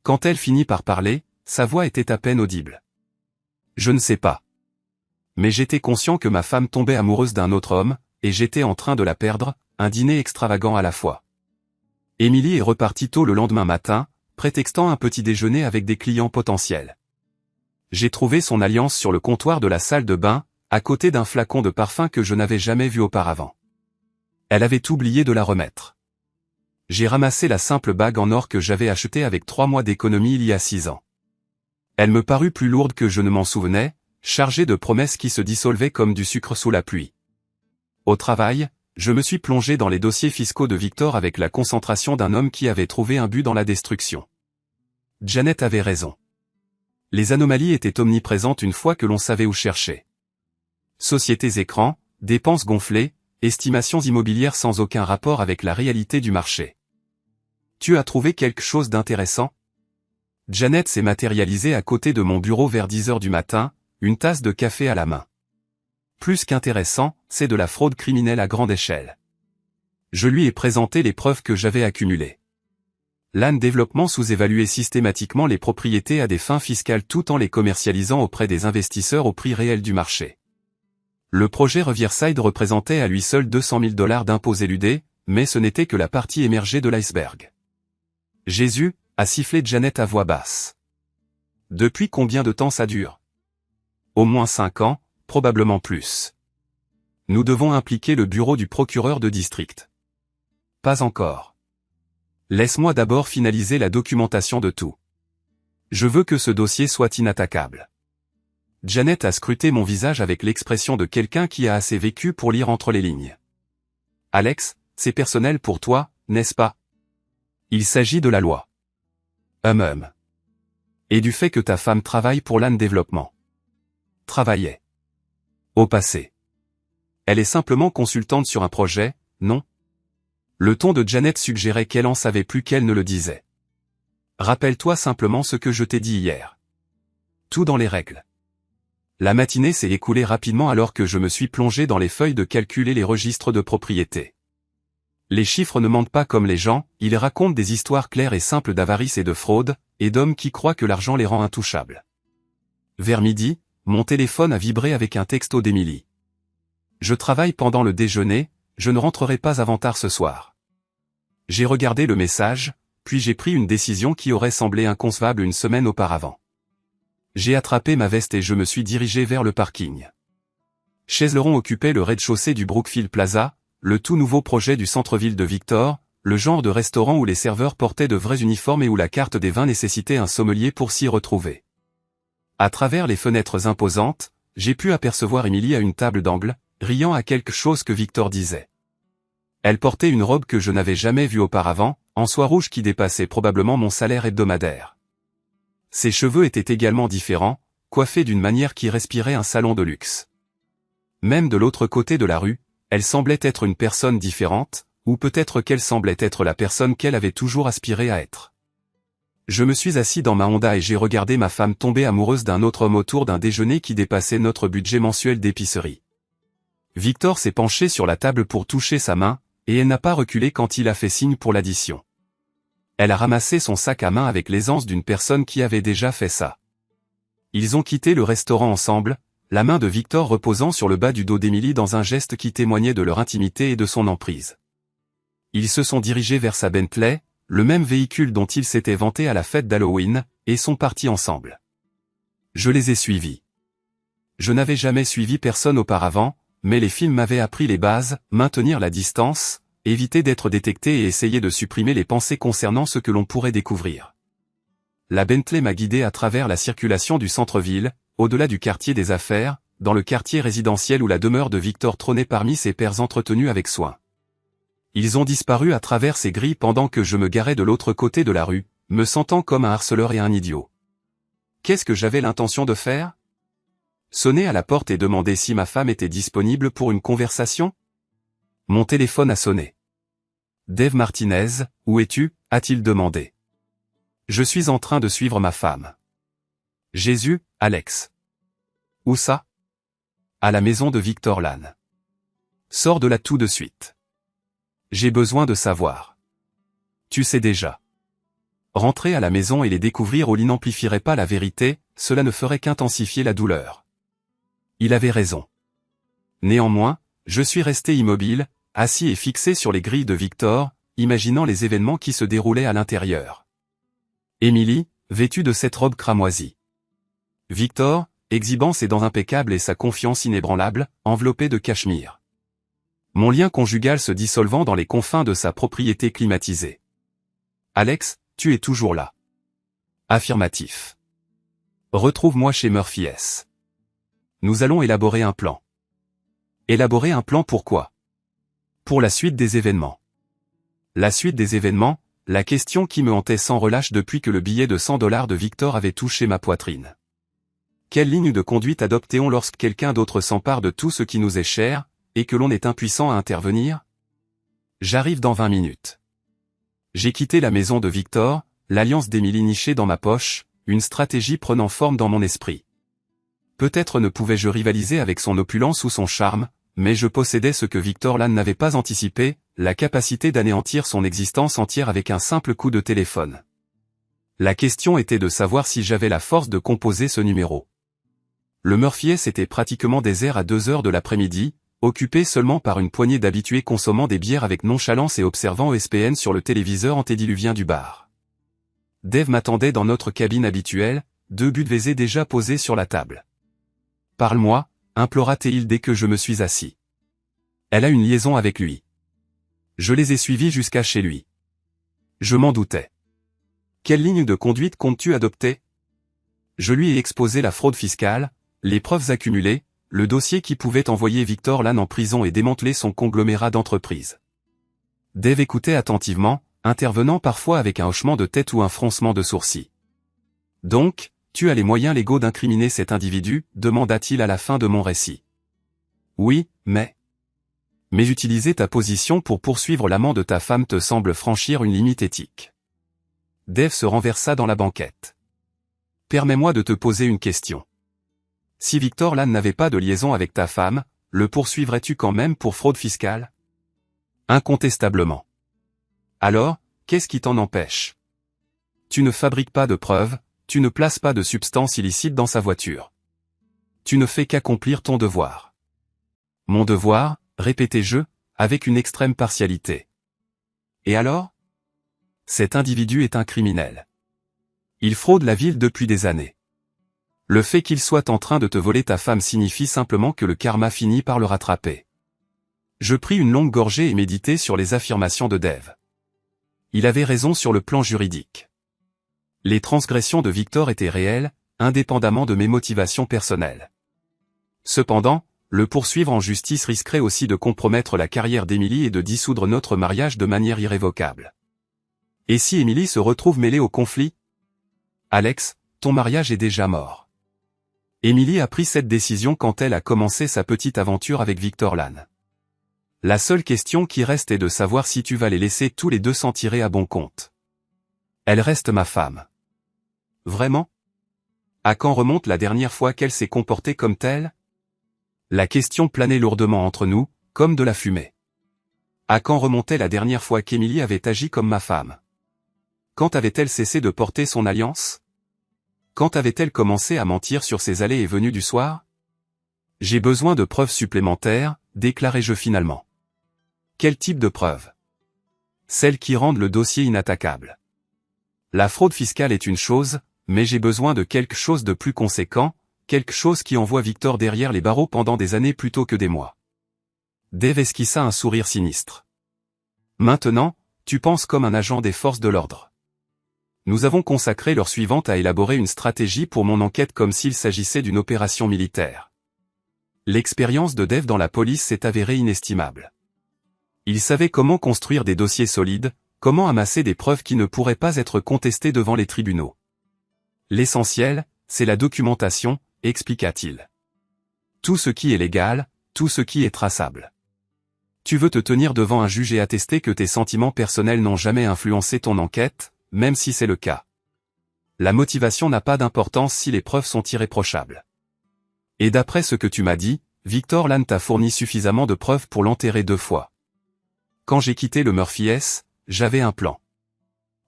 Quand elle finit par parler, sa voix était à peine audible. Je ne sais pas. Mais j'étais conscient que ma femme tombait amoureuse d'un autre homme, et j'étais en train de la perdre, un dîner extravagant à la fois. Émilie est repartie tôt le lendemain matin, prétextant un petit déjeuner avec des clients potentiels. J'ai trouvé son alliance sur le comptoir de la salle de bain, à côté d'un flacon de parfum que je n'avais jamais vu auparavant. Elle avait oublié de la remettre. J'ai ramassé la simple bague en or que j'avais achetée avec 3 mois d'économie il y a 6 ans. Elle me parut plus lourde que je ne m'en souvenais, chargée de promesses qui se dissolvaient comme du sucre sous la pluie. Au travail, je me suis plongé dans les dossiers fiscaux de Victor avec la concentration d'un homme qui avait trouvé un but dans la destruction. Janet avait raison. Les anomalies étaient omniprésentes une fois que l'on savait où chercher. Sociétés écrans, dépenses gonflées, estimations immobilières sans aucun rapport avec la réalité du marché. Tu as trouvé quelque chose d'intéressant ? Janet s'est matérialisée à côté de mon bureau vers 10 heures du matin, une tasse de café à la main. Plus qu'intéressant, c'est de la fraude criminelle à grande échelle. Je lui ai présenté les preuves que j'avais accumulées. L'AN Développement sous-évaluait systématiquement les propriétés à des fins fiscales tout en les commercialisant auprès des investisseurs au prix réel du marché. Le projet Riverside représentait à lui seul 200 000 $ d'impôts éludés, mais ce n'était que la partie émergée de l'iceberg. Jésus, a sifflé Janet à voix basse. Depuis combien de temps ça dure ? Au moins 5 ans, probablement plus. Nous devons impliquer le bureau du procureur de district. Pas encore. Laisse-moi d'abord finaliser la documentation de tout. Je veux que ce dossier soit inattaquable. Janet a scruté mon visage avec l'expression de quelqu'un qui a assez vécu pour lire entre les lignes. Alex, c'est personnel pour toi, n'est-ce pas ? Il s'agit de la loi. Et du fait que ta femme travaille pour l'AN Développement. Travaillait. Au passé. Elle est simplement consultante sur un projet, non ? Le ton de Janet suggérait qu'elle en savait plus qu'elle ne le disait. Rappelle-toi simplement ce que je t'ai dit hier. Tout dans les règles. La matinée s'est écoulée rapidement alors que je me suis plongé dans les feuilles de calcul et les registres de propriété. Les chiffres ne mentent pas comme les gens, ils racontent des histoires claires et simples d'avarice et de fraude, et d'hommes qui croient que l'argent les rend intouchables. Vers midi, mon téléphone a vibré avec un texto d'Émilie. Je travaille pendant le déjeuner, je ne rentrerai pas avant tard ce soir. J'ai regardé le message, puis j'ai pris une décision qui aurait semblé inconcevable une semaine auparavant. J'ai attrapé ma veste et je me suis dirigé vers le parking. Chesleron occupait le rez-de-chaussée du Brookfield Plaza, le tout nouveau projet du centre-ville de Victor, le genre de restaurant où les serveurs portaient de vrais uniformes et où la carte des vins nécessitait un sommelier pour s'y retrouver. À travers les fenêtres imposantes, j'ai pu apercevoir Émilie à une table d'angle, riant à quelque chose que Victor disait. Elle portait une robe que je n'avais jamais vue auparavant, en soie rouge qui dépassait probablement mon salaire hebdomadaire. Ses cheveux étaient également différents, coiffés d'une manière qui respirait un salon de luxe. Même de l'autre côté de la rue, elle semblait être une personne différente, ou peut-être qu'elle semblait être la personne qu'elle avait toujours aspiré à être. Je me suis assis dans ma Honda et j'ai regardé ma femme tomber amoureuse d'un autre homme autour d'un déjeuner qui dépassait notre budget mensuel d'épicerie. Victor s'est penché sur la table pour toucher sa main, et elle n'a pas reculé quand il a fait signe pour l'addition. Elle a ramassé son sac à main avec l'aisance d'une personne qui avait déjà fait ça. Ils ont quitté le restaurant ensemble, la main de Victor reposant sur le bas du dos d'Émilie dans un geste qui témoignait de leur intimité et de son emprise. Ils se sont dirigés vers sa Bentley, le même véhicule dont ils s'étaient vantés à la fête d'Halloween, et sont partis ensemble. Je les ai suivis. Je n'avais jamais suivi personne auparavant, mais les films m'avaient appris les bases, maintenir la distance, éviter d'être détecté et essayer de supprimer les pensées concernant ce que l'on pourrait découvrir. La Bentley m'a guidé à travers la circulation du centre-ville, au-delà du quartier des affaires, dans le quartier résidentiel où la demeure de Victor trônait parmi ses pairs entretenus avec soin. Ils ont disparu à travers ces grilles pendant que je me garais de l'autre côté de la rue, me sentant comme un harceleur et un idiot. Qu'est-ce que j'avais l'intention de faire? Sonner à la porte et demander si ma femme était disponible pour une conversation? Mon téléphone a sonné. Dave Martinez, où es-tu? A-t-il demandé. Je suis en train de suivre ma femme. Jésus, Alex. Où ça? À la maison de Victor Lann. Sors de là tout de suite. J'ai besoin de savoir. Tu sais déjà. Rentrer à la maison et les découvrir au lit n'amplifierait pas la vérité, cela ne ferait qu'intensifier la douleur. Il avait raison. Néanmoins, je suis resté immobile, assis et fixé sur les grilles de Victor, imaginant les événements qui se déroulaient à l'intérieur. Émilie, vêtue de cette robe cramoisie. Victor, exhibant ses dents impeccables et sa confiance inébranlable, enveloppé de cachemire. Mon lien conjugal se dissolvant dans les confins de sa propriété climatisée. Alex, tu es toujours là. Affirmatif. Retrouve-moi chez Murphy S. Nous allons élaborer un plan. Élaborer un plan pourquoi? Pour la suite des événements. La suite des événements, la question qui me hantait sans relâche depuis que le billet de $100 de Victor avait touché ma poitrine. Quelle ligne de conduite adoptons lorsque quelqu'un d'autre s'empare de tout ce qui nous est cher, et que l'on est impuissant à intervenir? J'arrive dans 20 minutes. J'ai quitté la maison de Victor, l'alliance d'Émilie nichée dans ma poche, une stratégie prenant forme dans mon esprit. Peut-être ne pouvais-je rivaliser avec son opulence ou son charme, mais je possédais ce que Victor Lann n'avait pas anticipé, la capacité d'anéantir son existence entière avec un simple coup de téléphone. La question était de savoir si j'avais la force de composer ce numéro. Le Murphy S était pratiquement désert à 2 heures de l'après-midi, occupé seulement par une poignée d'habitués consommant des bières avec nonchalance et observant ESPN sur le téléviseur antédiluvien du bar. Dave m'attendait dans notre cabine habituelle, 2 Budweiser déjà posés sur la table. « Parle-moi » implora-t-il dès que je me suis assis. Elle a une liaison avec lui. Je les ai suivis jusqu'à chez lui. Je m'en doutais. Quelle ligne de conduite comptes-tu adopter? Je lui ai exposé la fraude fiscale, les preuves accumulées, le dossier qui pouvait envoyer Victor Lann en prison et démanteler son conglomérat d'entreprises. Dave écoutait attentivement, intervenant parfois avec un hochement de tête ou un froncement de sourcils. « Donc, tu as les moyens légaux d'incriminer cet individu » demanda-t-il à la fin de mon récit. « Oui, mais utiliser ta position pour poursuivre l'amant de ta femme te semble franchir une limite éthique. » Dave se renversa dans la banquette. « Permets-moi de te poser une question. Si Victor Lann n'avait pas de liaison avec ta femme, le poursuivrais-tu quand même pour fraude fiscale? Incontestablement. Alors, qu'est-ce qui t'en empêche? Tu ne fabriques pas de preuves, tu ne places pas de substance illicite dans sa voiture. Tu ne fais qu'accomplir ton devoir. Mon devoir, répétai-je, avec une extrême partialité. Et alors? Cet individu est un criminel. Il fraude la ville depuis des années. Le fait qu'il soit en train de te voler ta femme signifie simplement que le karma finit par le rattraper. Je pris une longue gorgée et méditai sur les affirmations de Dave. Il avait raison sur le plan juridique. Les transgressions de Victor étaient réelles, indépendamment de mes motivations personnelles. Cependant, le poursuivre en justice risquerait aussi de compromettre la carrière d'Émilie et de dissoudre notre mariage de manière irrévocable. Et si Émilie se retrouve mêlée au conflit? Alex, ton mariage est déjà mort. Émilie a pris cette décision quand elle a commencé sa petite aventure avec Victor Lannes. La seule question qui reste est de savoir si tu vas les laisser tous les deux s'en tirer à bon compte. Elle reste ma femme. Vraiment? À quand remonte la dernière fois qu'elle s'est comportée comme telle? La question planait lourdement entre nous, comme de la fumée. À quand remontait la dernière fois qu'Émilie avait agi comme ma femme? Quand avait-elle cessé de porter son alliance? Quand avait-elle commencé à mentir sur ses allées et venues du soir? J'ai besoin de preuves supplémentaires, déclarai-je finalement. Quel type de preuves? Celles qui rendent le dossier inattaquable. La fraude fiscale est une chose, mais j'ai besoin de quelque chose de plus conséquent, quelque chose qui envoie Victor derrière les barreaux pendant des années plutôt que des mois. Dave esquissa un sourire sinistre. Maintenant, tu penses comme un agent des forces de l'ordre. Nous avons consacré l'heure suivante à élaborer une stratégie pour mon enquête comme s'il s'agissait d'une opération militaire. L'expérience de Dave dans la police s'est avérée inestimable. Il savait comment construire des dossiers solides, comment amasser des preuves qui ne pourraient pas être contestées devant les tribunaux. L'essentiel, c'est la documentation, expliqua-t-il. Tout ce qui est légal, tout ce qui est traçable. Tu veux te tenir devant un juge et attester que tes sentiments personnels n'ont jamais influencé ton enquête, même si c'est le cas. La motivation n'a pas d'importance si les preuves sont irréprochables. Et d'après ce que tu m'as dit, Victor Lannes t'a fourni suffisamment de preuves pour l'enterrer 2 fois. Quand j'ai quitté le Murphy S, j'avais un plan.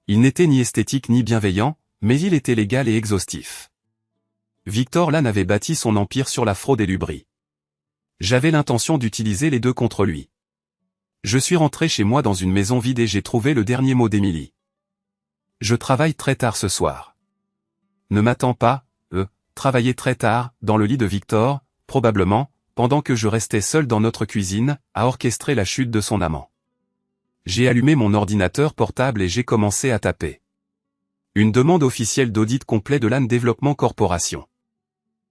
Il n'était ni esthétique ni bienveillant, mais il était légal et exhaustif. Victor Lannes avait bâti son empire sur la fraude et l'hubris. J'avais l'intention d'utiliser les deux contre lui. Je suis rentré chez moi dans une maison vide et j'ai trouvé le dernier mot d'Émilie. Je travaille très tard ce soir. Ne m'attends pas, travailler très tard, dans le lit de Victor, probablement, pendant que je restais seul dans notre cuisine, à orchestrer la chute de son amant. J'ai allumé mon ordinateur portable et j'ai commencé à taper. Une demande officielle d'audit complet de Lannes Développement Corporation.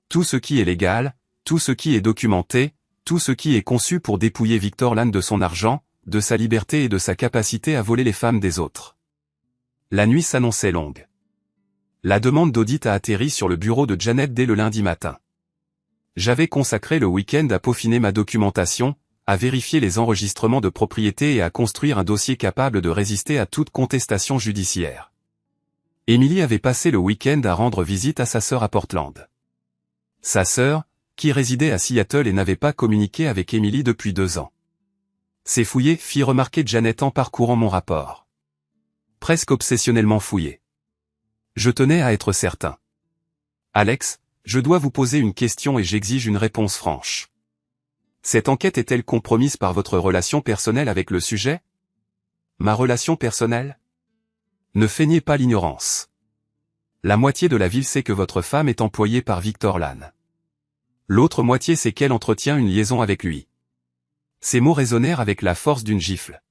Tout ce qui est légal, tout ce qui est documenté, tout ce qui est conçu pour dépouiller Victor Lannes de son argent, de sa liberté et de sa capacité à voler les femmes des autres. La nuit s'annonçait longue. La demande d'audit a atterri sur le bureau de Janet dès le lundi matin. J'avais consacré le week-end à peaufiner ma documentation, à vérifier les enregistrements de propriété et à construire un dossier capable de résister à toute contestation judiciaire. Émilie avait passé le week-end à rendre visite à sa sœur à Portland. Sa sœur, qui résidait à Seattle et n'avait pas communiqué avec Émilie depuis 2 ans. C'est fouillé, fit remarquer Janet en parcourant mon rapport. Presque obsessionnellement fouillé. Je tenais à être certain. Alex, je dois vous poser une question et j'exige une réponse franche. Cette enquête est-elle compromise par votre relation personnelle avec le sujet? Ma relation personnelle? Ne feignez pas l'ignorance. La moitié de la ville sait que votre femme est employée par Victor Lannes. L'autre moitié sait qu'elle entretient une liaison avec lui. Ces mots résonnèrent avec la force d'une gifle.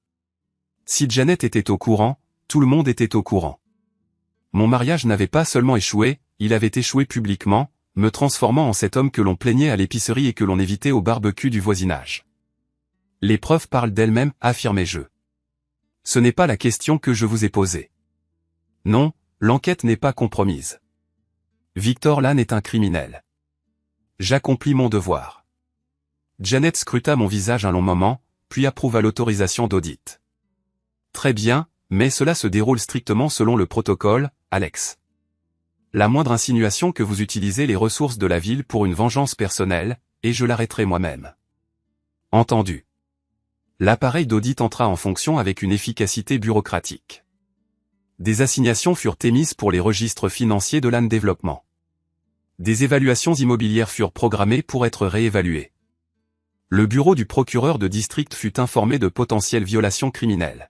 Si Janet était au courant, tout le monde était au courant. Mon mariage n'avait pas seulement échoué, il avait échoué publiquement, me transformant en cet homme que l'on plaignait à l'épicerie et que l'on évitait au barbecue du voisinage. Les preuves parlent d'elles-mêmes, affirmai-je. Ce n'est pas la question que je vous ai posée. Non, l'enquête n'est pas compromise. Victor Lannes est un criminel. J'accomplis mon devoir. Janet scruta mon visage un long moment, puis approuva l'autorisation d'audit. Très bien, mais cela se déroule strictement selon le protocole, Alex. La moindre insinuation que vous utilisez les ressources de la ville pour une vengeance personnelle, et je l'arrêterai moi-même. Entendu. L'appareil d'audit entra en fonction avec une efficacité bureaucratique. Des assignations furent émises pour les registres financiers de Lannes Développement. Des évaluations immobilières furent programmées pour être réévaluées. Le bureau du procureur de district fut informé de potentielles violations criminelles.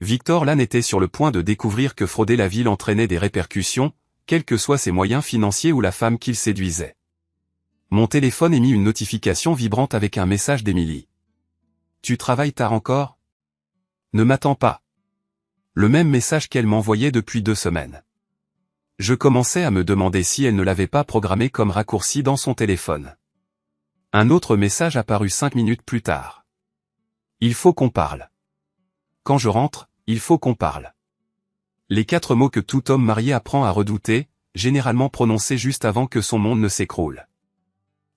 Victor Lannes était sur le point de découvrir que frauder la ville entraînait des répercussions, quels que soient ses moyens financiers ou la femme qu'il séduisait. Mon téléphone émit une notification vibrante avec un message d'Émilie. Tu travailles tard encore? Ne m'attends pas. Le même message qu'elle m'envoyait depuis 2 semaines. Je commençais à me demander si elle ne l'avait pas programmé comme raccourci dans son téléphone. Un autre message apparut 5 minutes plus tard. Il faut qu'on parle. Quand je rentre, il faut qu'on parle. Les 4 mots que tout homme marié apprend à redouter, généralement prononcés juste avant que son monde ne s'écroule.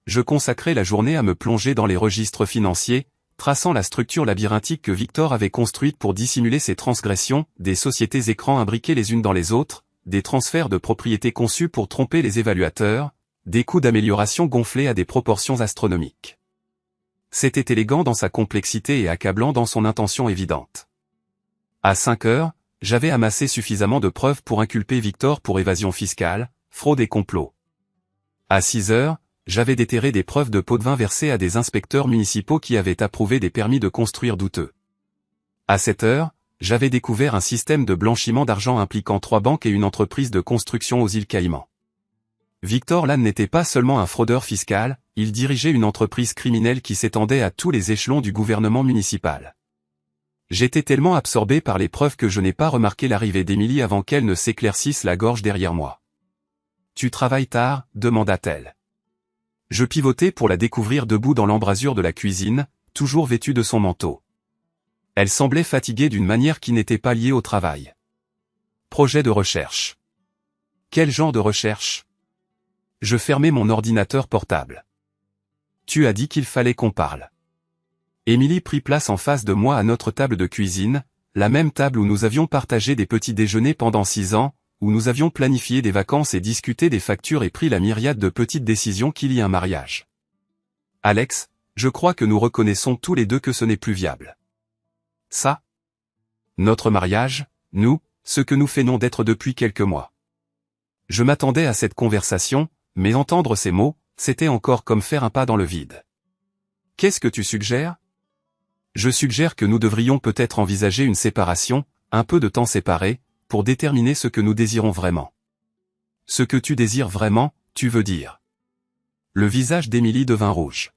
Je consacrais la journée à me plonger dans les registres financiers, traçant la structure labyrinthique que Victor avait construite pour dissimuler ses transgressions, des sociétés écrans imbriquées les unes dans les autres, des transferts de propriété conçus pour tromper les évaluateurs, des coûts d'amélioration gonflés à des proportions astronomiques. C'était élégant dans sa complexité et accablant dans son intention évidente. À 5 heures, j'avais amassé suffisamment de preuves pour inculper Victor pour évasion fiscale, fraude et complot. À 6 heures, j'avais déterré des preuves de pots de vin versés à des inspecteurs municipaux qui avaient approuvé des permis de construire douteux. À 7 heures, j'avais découvert un système de blanchiment d'argent impliquant 3 banques et une entreprise de construction aux îles Caïmans. Victor Lann n'était pas seulement un fraudeur fiscal, il dirigeait une entreprise criminelle qui s'étendait à tous les échelons du gouvernement municipal. J'étais tellement absorbé par les preuves que je n'ai pas remarqué l'arrivée d'Émilie avant qu'elle ne s'éclaircisse la gorge derrière moi. « Tu travailles tard ?» demanda-t-elle. Je pivotais pour la découvrir debout dans l'embrasure de la cuisine, toujours vêtue de son manteau. Elle semblait fatiguée d'une manière qui n'était pas liée au travail. Projet de recherche. Quel genre de recherche ? Je fermais mon ordinateur portable. Tu as dit qu'il fallait qu'on parle. Émilie prit place en face de moi à notre table de cuisine, la même table où nous avions partagé des petits déjeuners pendant 6 ans, où nous avions planifié des vacances et discuté des factures et pris la myriade de petites décisions qui lient un mariage. Alex, je crois que nous reconnaissons tous les deux que ce n'est plus viable. Ça ? Notre mariage, nous, ce que nous feignons d'être depuis quelques mois. Je m'attendais à cette conversation, mais entendre ces mots, c'était encore comme faire un pas dans le vide. Qu'est-ce que tu suggères ? Je suggère que nous devrions peut-être envisager une séparation, un peu de temps séparé, pour déterminer ce que nous désirons vraiment. Ce que tu désires vraiment, tu veux dire. Le visage d'Émilie devint rouge.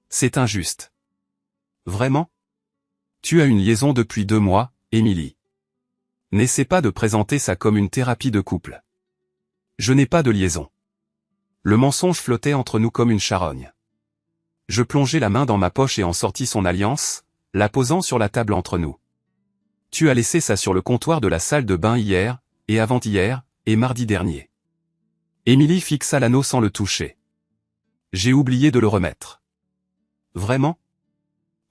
C'est injuste. Vraiment ? Tu as une liaison depuis 2 mois, Émilie. N'essaie pas de présenter ça comme une thérapie de couple. Je n'ai pas de liaison. Le mensonge flottait entre nous comme une charogne. Je plongeai la main dans ma poche et en sortis son alliance, la posant sur la table entre nous. Tu as laissé ça sur le comptoir de la salle de bain hier, et avant-hier, et mardi dernier. Émilie fixa l'anneau sans le toucher. J'ai oublié de le remettre. Vraiment ?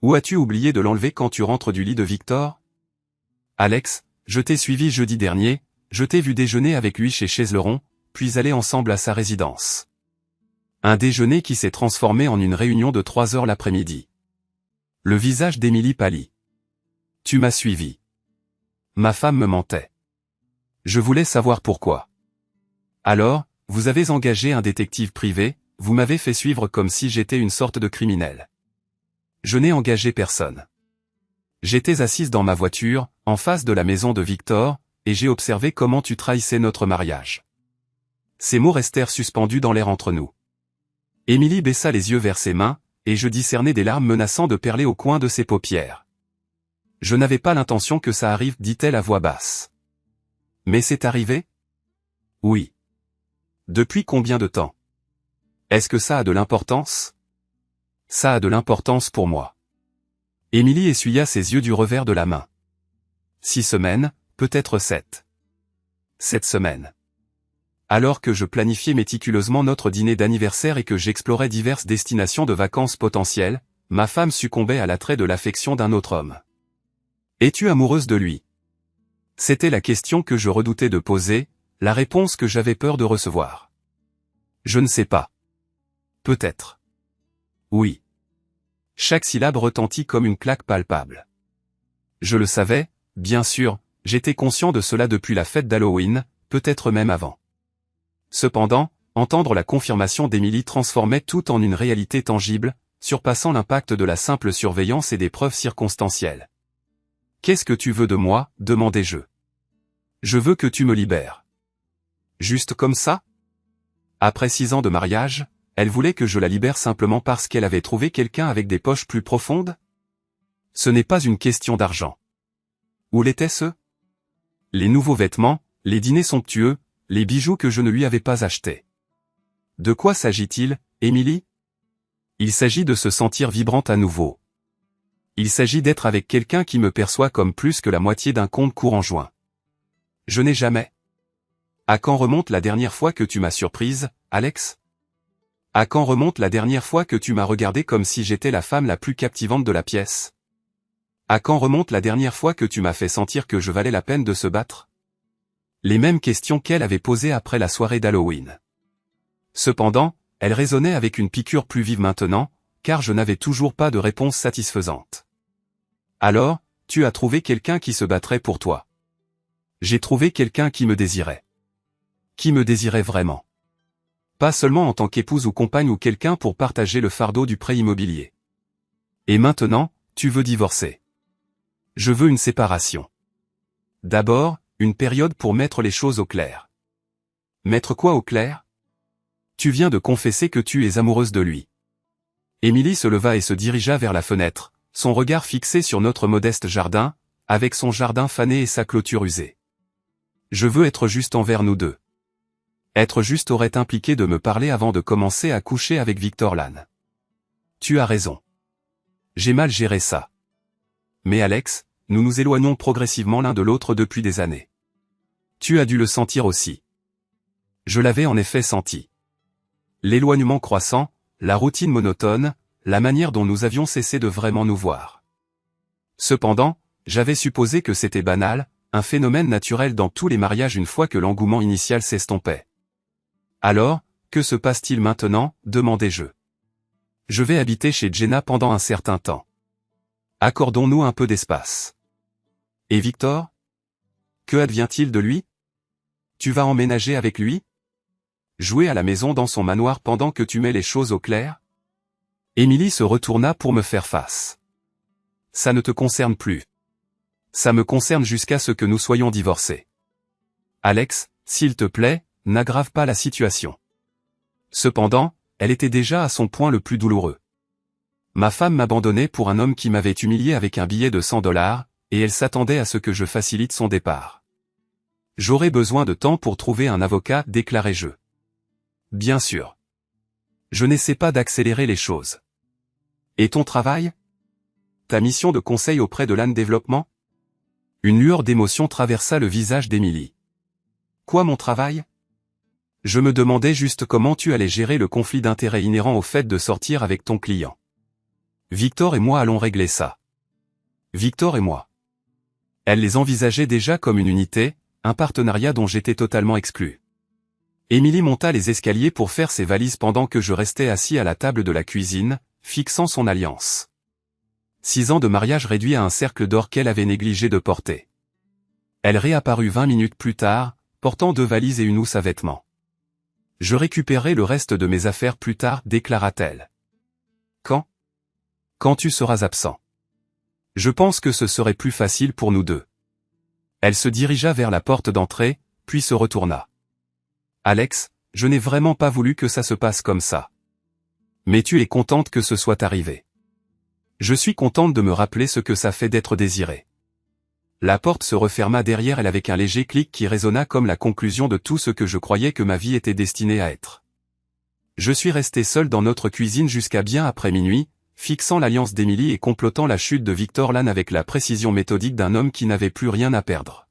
Ou as-tu oublié de l'enlever quand tu rentres du lit de Victor ? Alex, je t'ai suivi jeudi dernier, je t'ai vu déjeuner avec lui chez Chesleron, puis aller ensemble à sa résidence. Un déjeuner qui s'est transformé en une réunion de 3 heures l'après-midi. Le visage d'Émilie pâlit. Tu m'as suivi. Ma femme me mentait. Je voulais savoir pourquoi. Alors, vous avez engagé un détective privé, vous m'avez fait suivre comme si j'étais une sorte de criminel. Je n'ai engagé personne. J'étais assise dans ma voiture, en face de la maison de Victor, et j'ai observé comment tu trahissais notre mariage. Ces mots restèrent suspendus dans l'air entre nous. Émilie baissa les yeux vers ses mains, et je discernais des larmes menaçant de perler au coin de ses paupières. Je n'avais pas l'intention que ça arrive, dit-elle à voix basse. Mais c'est arrivé ? Oui. Depuis combien de temps ? Est-ce que ça a de l'importance ? Ça a de l'importance pour moi. Émilie essuya ses yeux du revers de la main. 6 semaines, peut-être 7. 7 semaines. Alors que je planifiais méticuleusement notre dîner d'anniversaire et que j'explorais diverses destinations de vacances potentielles, ma femme succombait à l'attrait de l'affection d'un autre homme. Es-tu amoureuse de lui ? C'était la question que je redoutais de poser, la réponse que j'avais peur de recevoir. Je ne sais pas. Peut-être. Oui. Chaque syllabe retentit comme une claque palpable. Je le savais, bien sûr, j'étais conscient de cela depuis la fête d'Halloween, peut-être même avant. Cependant, entendre la confirmation d'Émilie transformait tout en une réalité tangible, surpassant l'impact de la simple surveillance et des preuves circonstancielles. « Qu'est-ce que tu veux de moi ?» demandai-je. « Je veux que tu me libères. » Juste comme ça ? Après 6 ans de mariage, elle voulait que je la libère simplement parce qu'elle avait trouvé quelqu'un avec des poches plus profondes ? Ce n'est pas une question d'argent. Où l'était-ce ? Les nouveaux vêtements, les dîners somptueux, les bijoux que je ne lui avais pas achetés. De quoi s'agit-il, Émilie? Il s'agit de se sentir vibrante à nouveau. Il s'agit d'être avec quelqu'un qui me perçoit comme plus que la moitié d'un compte courant joint. Je n'ai jamais. À quand remonte la dernière fois que tu m'as surprise, Alex? À quand remonte la dernière fois que tu m'as regardé comme si j'étais la femme la plus captivante de la pièce? À quand remonte la dernière fois que tu m'as fait sentir que je valais la peine de se battre? Les mêmes questions qu'elle avait posées après la soirée d'Halloween. Cependant, elles résonnaient avec une piqûre plus vive maintenant, car je n'avais toujours pas de réponse satisfaisante. Alors, tu as trouvé quelqu'un qui se battrait pour toi. J'ai trouvé quelqu'un qui me désirait. Qui me désirait vraiment. Pas seulement en tant qu'épouse ou compagne ou quelqu'un pour partager le fardeau du prêt immobilier. Et maintenant, tu veux divorcer. Je veux une séparation. D'abord, une période pour mettre les choses au clair. Mettre quoi au clair? Tu viens de confesser que tu es amoureuse de lui. Émilie se leva et se dirigea vers la fenêtre, son regard fixé sur notre modeste jardin, avec son jardin fané et sa clôture usée. Je veux être juste envers nous deux. Être juste aurait impliqué de me parler avant de commencer à coucher avec Victor Lann. Tu as raison. J'ai mal géré ça. Mais Alex, nous nous éloignons progressivement l'un de l'autre depuis des années. Tu as dû le sentir aussi. Je l'avais en effet senti. L'éloignement croissant, la routine monotone, la manière dont nous avions cessé de vraiment nous voir. Cependant, j'avais supposé que c'était banal, un phénomène naturel dans tous les mariages une fois que l'engouement initial s'estompait. Alors, que se passe-t-il maintenant, demandai-je. Je vais habiter chez Jenna pendant un certain temps. Accordons-nous un peu d'espace. Et Victor? Que advient-il de lui? Tu vas emménager avec lui? Jouer à la maison dans son manoir pendant que tu mets les choses au clair? Émilie se retourna pour me faire face. Ça ne te concerne plus. Ça me concerne jusqu'à ce que nous soyons divorcés. Alex, s'il te plaît, n'aggrave pas la situation. Cependant, elle était déjà à son point le plus douloureux. Ma femme m'abandonnait pour un homme qui m'avait humilié avec un billet de $100, et elle s'attendait à ce que je facilite son départ. J'aurais besoin de temps pour trouver un avocat, déclarai-je. Bien sûr. Je n'essaie pas d'accélérer les choses. Et ton travail? Ta mission de conseil auprès de Lann Développement? Une lueur d'émotion traversa le visage d'Émilie. Quoi mon travail? Je me demandais juste comment tu allais gérer le conflit d'intérêts inhérent au fait de sortir avec ton client. Victor et moi allons régler ça. Victor et moi. Elle les envisageait déjà comme une unité, un partenariat dont j'étais totalement exclu. Émilie monta les escaliers pour faire ses valises pendant que je restais assis à la table de la cuisine, fixant son alliance. 6 ans de mariage réduit à un cercle d'or qu'elle avait négligé de porter. Elle réapparut 20 minutes plus tard, portant 2 valises et une housse à vêtements. Je récupérerai le reste de mes affaires plus tard, déclara-t-elle. Quand? Quand tu seras absent. Je pense que ce serait plus facile pour nous deux. Elle se dirigea vers la porte d'entrée, puis se retourna. Alex, je n'ai vraiment pas voulu que ça se passe comme ça. Mais tu es contente que ce soit arrivé. Je suis contente de me rappeler ce que ça fait d'être désirée. La porte se referma derrière elle avec un léger clic qui résonna comme la conclusion de tout ce que je croyais que ma vie était destinée à être. Je suis resté seul dans notre cuisine jusqu'à bien après minuit, fixant l'alliance d'Émilie et complotant la chute de Victor Lann avec la précision méthodique d'un homme qui n'avait plus rien à perdre.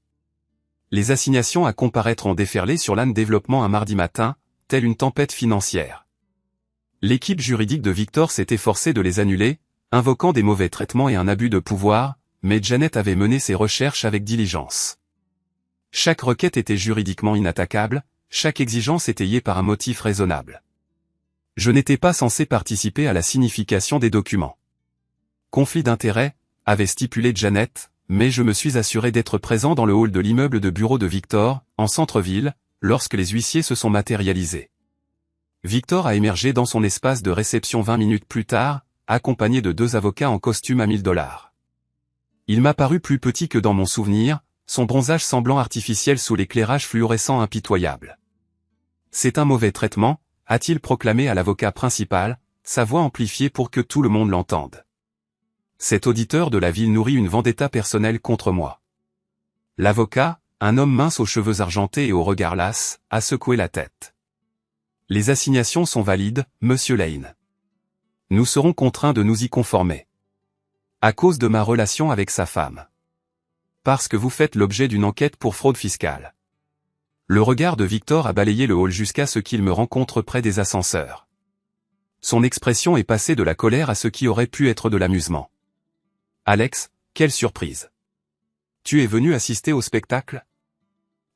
Les assignations à comparaître ont déferlé sur Lann Développement un mardi matin, telle une tempête financière. L'équipe juridique de Victor s'était forcée de les annuler, invoquant des mauvais traitements et un abus de pouvoir, mais Janet avait mené ses recherches avec diligence. Chaque requête était juridiquement inattaquable, chaque exigence étayée par un motif raisonnable. Je n'étais pas censé participer à la signification des documents. Conflit d'intérêts, avait stipulé Janet, mais je me suis assuré d'être présent dans le hall de l'immeuble de bureau de Victor, en centre-ville, lorsque les huissiers se sont matérialisés. Victor a émergé dans son espace de réception 20 minutes plus tard, accompagné de 2 avocats en costume à $1000. Il m'a paru plus petit que dans mon souvenir, son bronzage semblant artificiel sous l'éclairage fluorescent impitoyable. C'est un mauvais traitement, a-t-il proclamé à l'avocat principal, sa voix amplifiée pour que tout le monde l'entende. Cet auditeur de la ville nourrit une vendetta personnelle contre moi. L'avocat, un homme mince aux cheveux argentés et au regard las, a secoué la tête. Les assignations sont valides, monsieur Lane. Nous serons contraints de nous y conformer. À cause de ma relation avec sa femme. Parce que vous faites l'objet d'une enquête pour fraude fiscale. Le regard de Victor a balayé le hall jusqu'à ce qu'il me rencontre près des ascenseurs. Son expression est passée de la colère à ce qui aurait pu être de l'amusement. Alex, quelle surprise. Tu es venu assister au spectacle?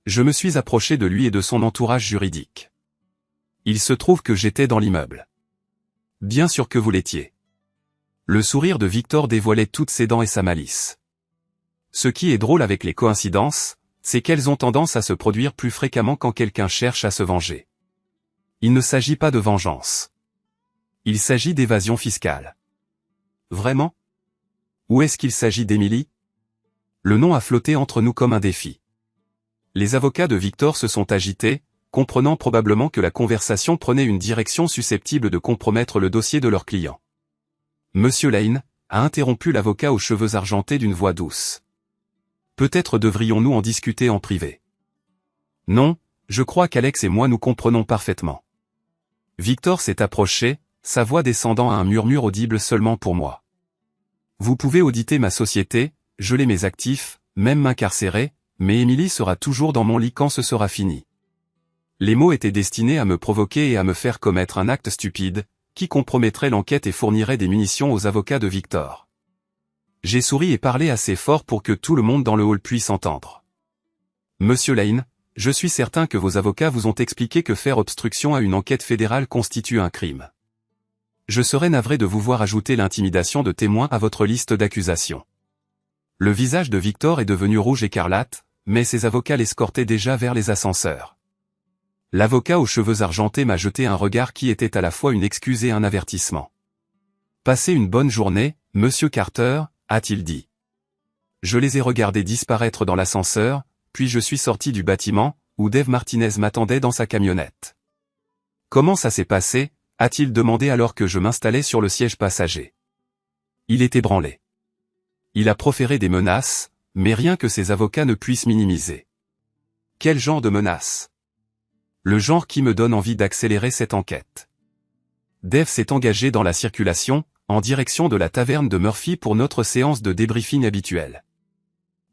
Je me suis approché de lui et de son entourage juridique. Il se trouve que j'étais dans l'immeuble. Bien sûr que vous l'étiez. Le sourire de Victor dévoilait toutes ses dents et sa malice. Ce qui est drôle avec les coïncidences, c'est qu'elles ont tendance à se produire plus fréquemment quand quelqu'un cherche à se venger. Il ne s'agit pas de vengeance. Il s'agit d'évasion fiscale. Vraiment? Ou est-ce qu'il s'agit d'Emily? Le nom a flotté entre nous comme un défi. Les avocats de Victor se sont agités, comprenant probablement que la conversation prenait une direction susceptible de compromettre le dossier de leur client. Monsieur Lane, a interrompu l'avocat aux cheveux argentés d'une voix douce. Peut-être devrions-nous en discuter en privé. Non, je crois qu'Alex et moi nous comprenons parfaitement. Victor s'est approché, sa voix descendant à un murmure audible seulement pour moi. Vous pouvez auditer ma société, geler mes actifs, même m'incarcérer, mais Emily sera toujours dans mon lit quand ce sera fini. Les mots étaient destinés à me provoquer et à me faire commettre un acte stupide, qui compromettrait l'enquête et fournirait des munitions aux avocats de Victor. J'ai souri et parlé assez fort pour que tout le monde dans le hall puisse entendre. Monsieur Lane, je suis certain que vos avocats vous ont expliqué que faire obstruction à une enquête fédérale constitue un crime. Je serais navré de vous voir ajouter l'intimidation de témoins à votre liste d'accusations. Le visage de Victor est devenu rouge écarlate, mais ses avocats l'escortaient déjà vers les ascenseurs. L'avocat aux cheveux argentés m'a jeté un regard qui était à la fois une excuse et un avertissement. Passez une bonne journée, monsieur Carter, a-t-il dit. Je les ai regardés disparaître dans l'ascenseur, puis je suis sorti du bâtiment, où Dave Martinez m'attendait dans sa camionnette. Comment ça s'est passé, a-t-il demandé alors que je m'installais sur le siège passager. Il est ébranlé. Il a proféré des menaces, mais rien que ses avocats ne puissent minimiser. Quel genre de menaces? Le genre qui me donne envie d'accélérer cette enquête. Dave s'est engagé dans la circulation, en direction de la taverne de Murphy pour notre séance de débriefing habituelle.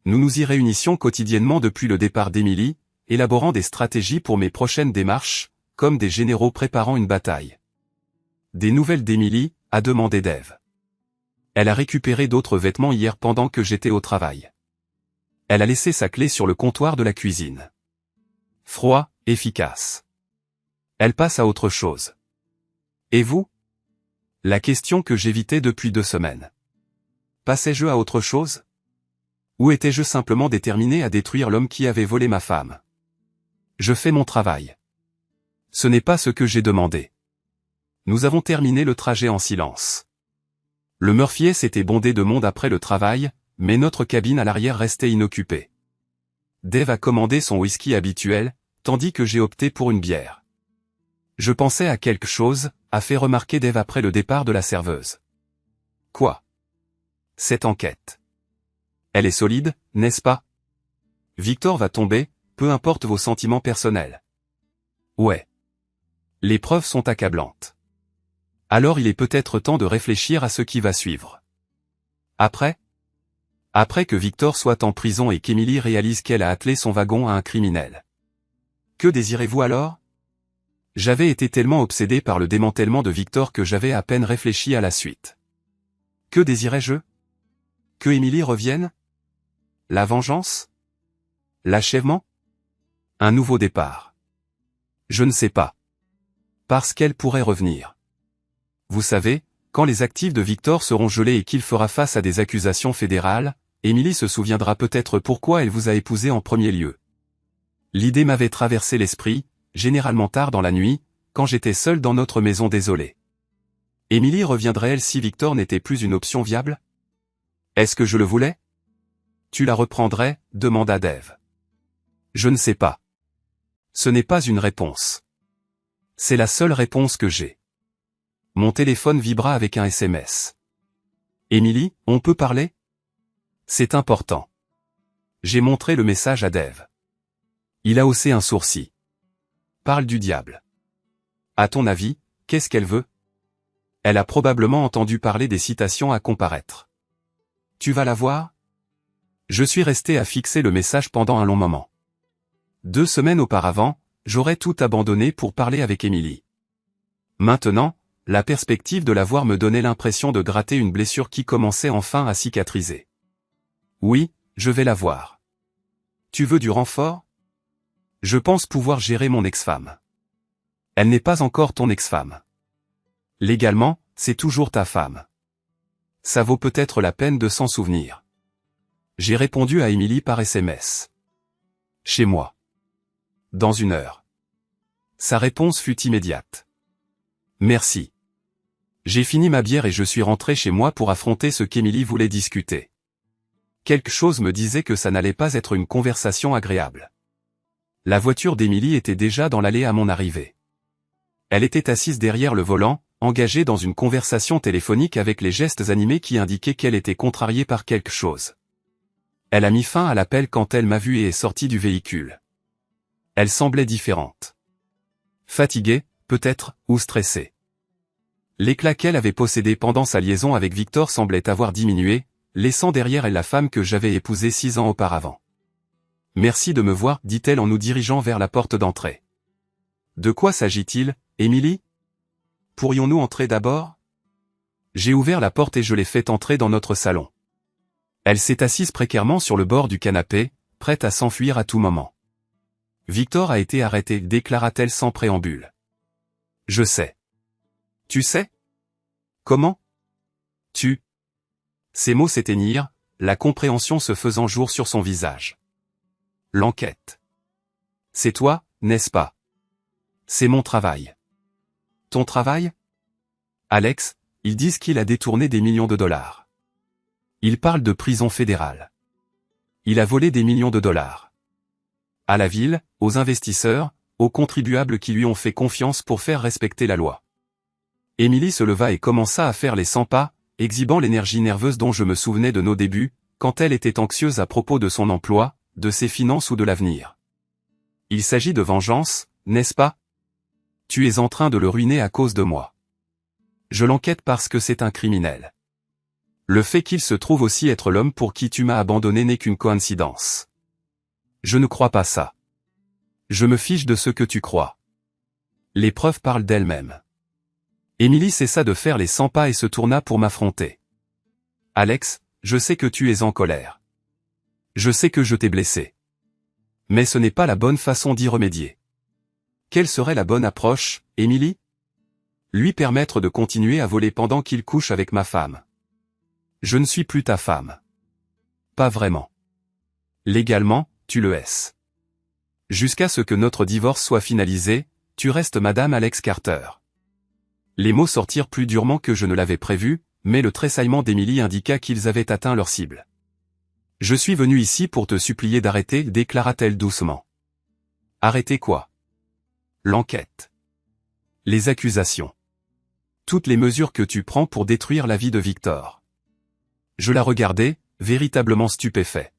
Nous nous y réunissions quotidiennement depuis le départ d'Emily, élaborant des stratégies pour mes prochaines démarches, comme des généraux préparant une bataille. Des nouvelles d'Emily, a demandé Dave. Elle a récupéré d'autres vêtements hier pendant que j'étais au travail. Elle a laissé sa clé sur le comptoir de la cuisine. Froid, efficace. Elle passe à autre chose. Et vous? La question que j'évitais depuis 2 semaines. Passais-je à autre chose? Ou étais-je simplement déterminé à détruire l'homme qui avait volé ma femme? Je fais mon travail. Ce n'est pas ce que j'ai demandé. Nous avons terminé le trajet en silence. Le Murphy s'était bondé de monde après le travail, mais notre cabine à l'arrière restait inoccupée. Dave a commandé son whisky habituel, tandis que j'ai opté pour une bière. Je pensais à quelque chose, a fait remarquer Dave après le départ de la serveuse. Quoi? Cette enquête. Elle est solide, n'est-ce pas? Victor va tomber, peu importe vos sentiments personnels. Ouais. Les preuves sont accablantes. Alors il est peut-être temps de réfléchir à ce qui va suivre. Après que Victor soit en prison et qu'Emily réalise qu'elle a attelé son wagon à un criminel. Que désirez-vous alors? J'avais été tellement obsédé par le démantèlement de Victor que j'avais à peine réfléchi à la suite. Que désirais-je? Que Emily revienne? La vengeance? L'achèvement? Un nouveau départ? Je ne sais pas. Parce qu'elle pourrait revenir. Vous savez, quand les actifs de Victor seront gelés et qu'il fera face à des accusations fédérales, Emily se souviendra peut-être pourquoi elle vous a épousé en premier lieu. L'idée m'avait traversé l'esprit, généralement tard dans la nuit, quand j'étais seul dans notre maison désolée. Emily reviendrait-elle si Victor n'était plus une option viable? Est-ce que je le voulais? Tu la reprendrais, demanda Dave. Je ne sais pas. Ce n'est pas une réponse. C'est la seule réponse que j'ai. Mon téléphone vibra avec un SMS. Emily, on peut parler? C'est important. J'ai montré le message à Dave. Il a haussé un sourcil. Parle du diable. À ton avis, qu'est-ce qu'elle veut? Elle a probablement entendu parler des citations à comparaître. Tu vas la voir? Je suis resté à fixer le message pendant un long moment. 2 semaines auparavant, j'aurais tout abandonné pour parler avec Émilie. Maintenant, la perspective de la voir me donnait l'impression de gratter une blessure qui commençait enfin à cicatriser. Oui, je vais la voir. Tu veux du renfort? Je pense pouvoir gérer mon ex-femme. Elle n'est pas encore ton ex-femme. Légalement, c'est toujours ta femme. Ça vaut peut-être la peine de s'en souvenir. J'ai répondu à Émilie par SMS. Chez moi. Dans 1 heure. Sa réponse fut immédiate. Merci. J'ai fini ma bière et je suis rentré chez moi pour affronter ce qu'Émilie voulait discuter. Quelque chose me disait que ça n'allait pas être une conversation agréable. La voiture d'Émilie était déjà dans l'allée à mon arrivée. Elle était assise derrière le volant, engagée dans une conversation téléphonique avec les gestes animés qui indiquaient qu'elle était contrariée par quelque chose. Elle a mis fin à l'appel quand elle m'a vu et est sortie du véhicule. Elle semblait différente. Fatiguée, peut-être, ou stressée. L'éclat qu'elle avait possédé pendant sa liaison avec Victor semblait avoir diminué, laissant derrière elle la femme que j'avais épousée 6 ans auparavant. « Merci de me voir, dit-elle en nous dirigeant vers la porte d'entrée. De quoi s'agit-il, Émilie? Pourrions-nous entrer d'abord? J'ai ouvert la porte et je l'ai fait entrer dans notre salon. Elle s'est assise précairement sur le bord du canapé, prête à s'enfuir à tout moment. Victor a été arrêté, déclara-t-elle sans préambule. Je sais. Tu sais? Comment? Tu. Ces mots s'éteignirent, la compréhension se faisant jour sur son visage. L'enquête. C'est toi, n'est-ce pas? C'est mon travail. Ton travail? Alex, ils disent qu'il a détourné des millions de dollars. Ils parlent de prison fédérale. Il a volé des millions de dollars. À la ville, aux investisseurs, aux contribuables qui lui ont fait confiance pour faire respecter la loi. Émilie se leva et commença à faire les 100 pas, exhibant l'énergie nerveuse dont je me souvenais de nos débuts, quand elle était anxieuse à propos de son emploi, de ses finances ou de l'avenir. Il s'agit de vengeance, n'est-ce pas? Tu es en train de le ruiner à cause de moi. Je l'enquête parce que c'est un criminel. Le fait qu'il se trouve aussi être l'homme pour qui tu m'as abandonné n'est qu'une coïncidence. Je ne crois pas ça. Je me fiche de ce que tu crois. Les preuves parlent d'elles-mêmes. Émilie cessa de faire les 100 pas et se tourna pour m'affronter. Alex, je sais que tu es en colère. Je sais que je t'ai blessé. Mais ce n'est pas la bonne façon d'y remédier. Quelle serait la bonne approche, Émilie? Lui permettre de continuer à voler pendant qu'il couche avec ma femme. Je ne suis plus ta femme. Pas vraiment. Légalement, tu le es. Jusqu'à ce que notre divorce soit finalisé, tu restes Madame Alex Carter. Les mots sortirent plus durement que je ne l'avais prévu, mais le tressaillement d'Émilie indiqua qu'ils avaient atteint leur cible. Je suis venu ici pour te supplier d'arrêter, déclara-t-elle doucement. Arrêter quoi? L'enquête. Les accusations. Toutes les mesures que tu prends pour détruire la vie de Victor. Je la regardais, véritablement stupéfait.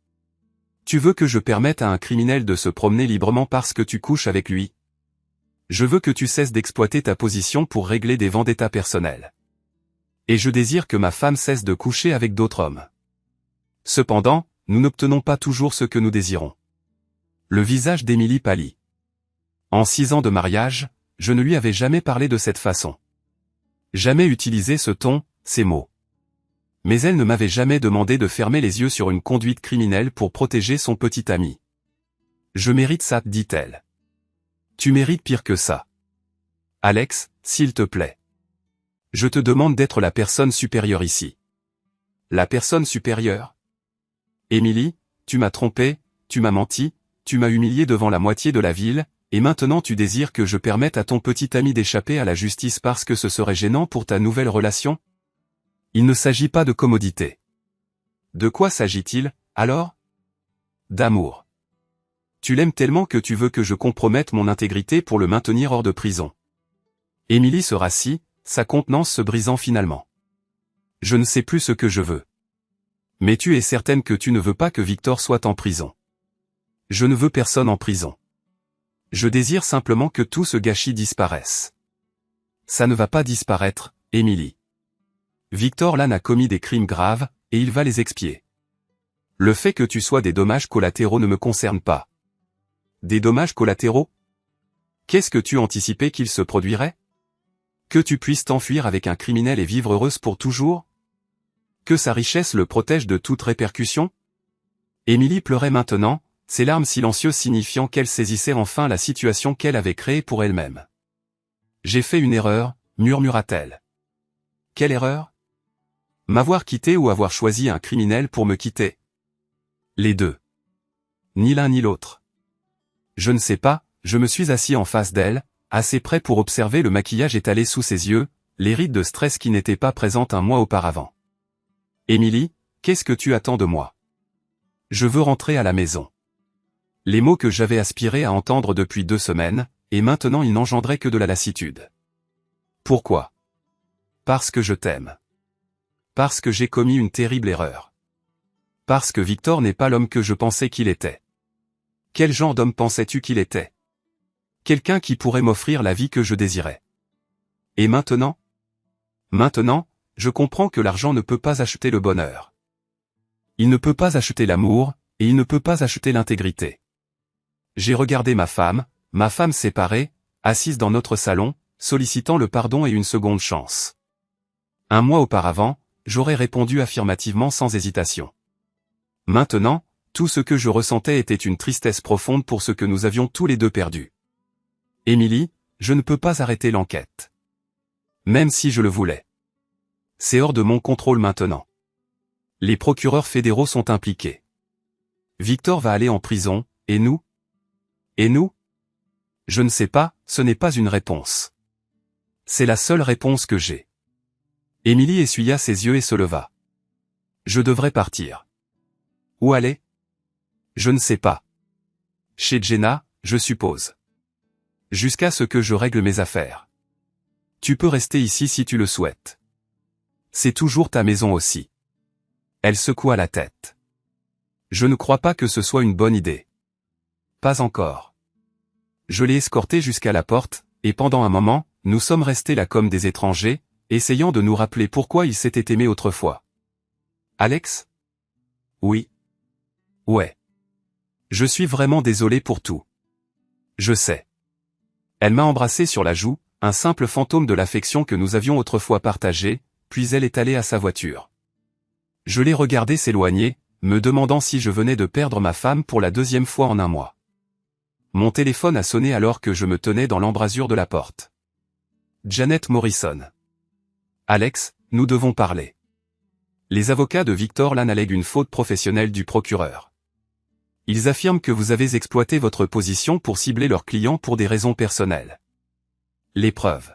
Tu veux que je permette à un criminel de se promener librement parce que tu couches avec lui? Je veux que tu cesses d'exploiter ta position pour régler des vendettas personnels. Et je désire que ma femme cesse de coucher avec d'autres hommes. Cependant, nous n'obtenons pas toujours ce que nous désirons. Le visage d'Émilie pâlit. En 6 ans de mariage, je ne lui avais jamais parlé de cette façon. Jamais utilisé ce ton, ces mots. Mais elle ne m'avait jamais demandé de fermer les yeux sur une conduite criminelle pour protéger son petit ami. Je mérite ça, dit-elle. Tu mérites pire que ça. Alex, s'il te plaît. Je te demande d'être la personne supérieure ici. La personne supérieure? Émilie, tu m'as trompé, tu m'as menti, tu m'as humilié devant la moitié de la ville, et maintenant tu désires que je permette à ton petit ami d'échapper à la justice parce que ce serait gênant pour ta nouvelle relation? Il ne s'agit pas de commodité. De quoi s'agit-il, alors? D'amour. Tu l'aimes tellement que tu veux que je compromette mon intégrité pour le maintenir hors de prison. Émilie se rassit, sa contenance se brisant finalement. Je ne sais plus ce que je veux. Mais tu es certaine que tu ne veux pas que Victor soit en prison. Je ne veux personne en prison. Je désire simplement que tout ce gâchis disparaisse. Ça ne va pas disparaître, Émilie. Victor Lannes a commis des crimes graves, et il va les expier. Le fait que tu sois des dommages collatéraux ne me concerne pas. Des dommages collatéraux? Qu'est-ce que tu anticipais qu'il se produirait? Que tu puisses t'enfuir avec un criminel et vivre heureuse pour toujours? Que sa richesse le protège de toute répercussion? Émilie pleurait maintenant, ses larmes silencieuses signifiant qu'elle saisissait enfin la situation qu'elle avait créée pour elle-même. J'ai fait une erreur, murmura-t-elle. Quelle erreur? M'avoir quitté ou avoir choisi un criminel pour me quitter? Les deux. Ni l'un ni l'autre. Je ne sais pas, je me suis assis en face d'elle, assez près pour observer le maquillage étalé sous ses yeux, les rides de stress qui n'étaient pas présentes un mois auparavant. Émilie, qu'est-ce que tu attends de moi? Je veux rentrer à la maison. Les mots que j'avais aspiré à entendre depuis 2 semaines, et maintenant ils n'engendraient que de la lassitude. Pourquoi? Parce que je t'aime. Parce que j'ai commis une terrible erreur. Parce que Victor n'est pas l'homme que je pensais qu'il était. Quel genre d'homme pensais-tu qu'il était? Quelqu'un qui pourrait m'offrir la vie que je désirais. Et maintenant? Maintenant, je comprends que l'argent ne peut pas acheter le bonheur. Il ne peut pas acheter l'amour, et il ne peut pas acheter l'intégrité. J'ai regardé ma femme séparée, assise dans notre salon, sollicitant le pardon et une seconde chance. 1 mois auparavant, j'aurais répondu affirmativement sans hésitation. Maintenant, tout ce que je ressentais était une tristesse profonde pour ce que nous avions tous les deux perdu. Émilie, je ne peux pas arrêter l'enquête. Même si je le voulais. C'est hors de mon contrôle maintenant. Les procureurs fédéraux sont impliqués. Victor va aller en prison, et nous? Et nous? Je ne sais pas, ce n'est pas une réponse. C'est la seule réponse que j'ai. Émilie essuya ses yeux et se leva. Je devrais partir. Où aller? Je ne sais pas. Chez Jenna, je suppose. Jusqu'à ce que je règle mes affaires. Tu peux rester ici si tu le souhaites. C'est toujours ta maison aussi. Elle secoua la tête. Je ne crois pas que ce soit une bonne idée. Pas encore. Je l'ai escorté jusqu'à la porte, et pendant un moment, nous sommes restés là comme des étrangers, essayant de nous rappeler pourquoi ils s'étaient aimés autrefois. Alex? Oui. Ouais. Je suis vraiment désolé pour tout. Je sais. Elle m'a embrassé sur la joue, un simple fantôme de l'affection que nous avions autrefois partagée, puis elle est allée à sa voiture. Je l'ai regardé s'éloigner, me demandant si je venais de perdre ma femme pour la 2e fois en 1 mois. Mon téléphone a sonné alors que je me tenais dans l'embrasure de la porte. Janet Morrison. Alex, nous devons parler. Les avocats de Victor Lannes allèguent une faute professionnelle du procureur. Ils affirment que vous avez exploité votre position pour cibler leurs clients pour des raisons personnelles. Les preuves.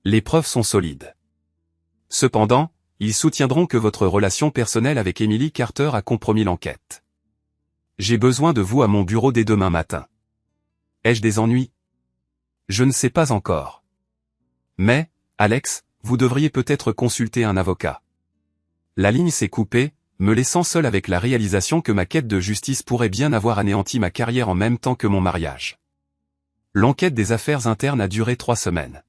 Les preuves sont solides. Cependant, ils soutiendront que votre relation personnelle avec Emily Carter a compromis l'enquête. J'ai besoin de vous à mon bureau dès demain matin. Ai-je des ennuis? Je ne sais pas encore. Mais, Alex, vous devriez peut-être consulter un avocat. La ligne s'est coupée, me laissant seul avec la réalisation que ma quête de justice pourrait bien avoir anéanti ma carrière en même temps que mon mariage. L'enquête des affaires internes a duré 3 semaines.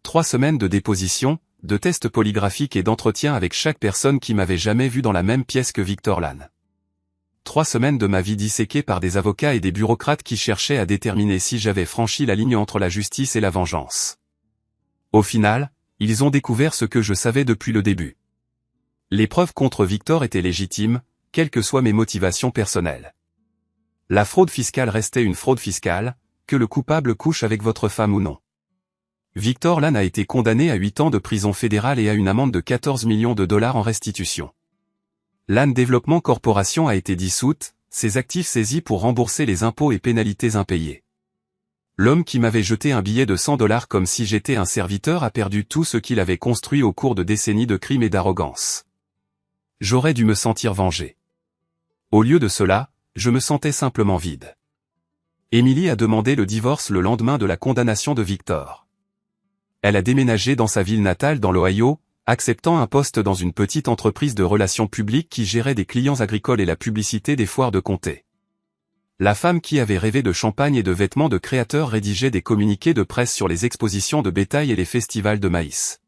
3 semaines de déposition, de tests polygraphiques et d'entretien avec chaque personne qui m'avait jamais vu dans la même pièce que Victor Lannes. 3 semaines de ma vie disséquée par des avocats et des bureaucrates qui cherchaient à déterminer si j'avais franchi la ligne entre la justice et la vengeance. Au final, ils ont découvert ce que je savais depuis le début. Les preuves contre Victor étaient légitimes, quelles que soient mes motivations personnelles. La fraude fiscale restait une fraude fiscale, que le coupable couche avec votre femme ou non. Victor Lannes a été condamné à 8 ans de prison fédérale et à une amende de 14 millions de dollars en restitution. Lannes Development Corporation a été dissoute, ses actifs saisis pour rembourser les impôts et pénalités impayés. L'homme qui m'avait jeté un billet de 100 dollars comme si j'étais un serviteur a perdu tout ce qu'il avait construit au cours de décennies de crimes et d'arrogance. J'aurais dû me sentir vengé. Au lieu de cela, je me sentais simplement vide. Émilie a demandé le divorce le lendemain de la condamnation de Victor. Elle a déménagé dans sa ville natale dans l'Ohio, acceptant un poste dans une petite entreprise de relations publiques qui gérait des clients agricoles et la publicité des foires de comté. La femme qui avait rêvé de champagne et de vêtements de créateurs rédigeait des communiqués de presse sur les expositions de bétail et les festivals de maïs.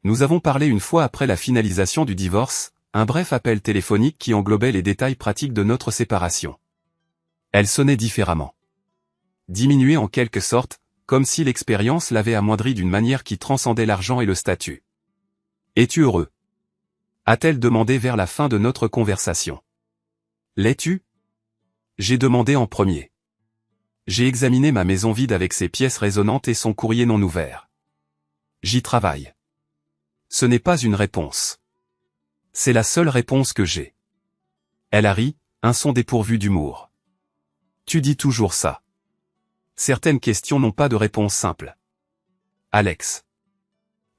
Nous avons parlé une fois après la finalisation du divorce, un bref appel téléphonique qui englobait les détails pratiques de notre séparation. Elle sonnait différemment. Diminuée en quelque sorte, comme si l'expérience l'avait amoindrie d'une manière qui transcendait l'argent et le statut. « Es-tu heureux » a-t-elle demandé vers la fin de notre conversation. « L'es-tu » j'ai demandé en premier. J'ai examiné ma maison vide avec ses pièces résonnantes et son courrier non ouvert. J'y travaille. Ce n'est pas une réponse. C'est la seule réponse que j'ai. Elle a ri, un son dépourvu d'humour. Tu dis toujours ça. Certaines questions n'ont pas de réponse simple. Alex.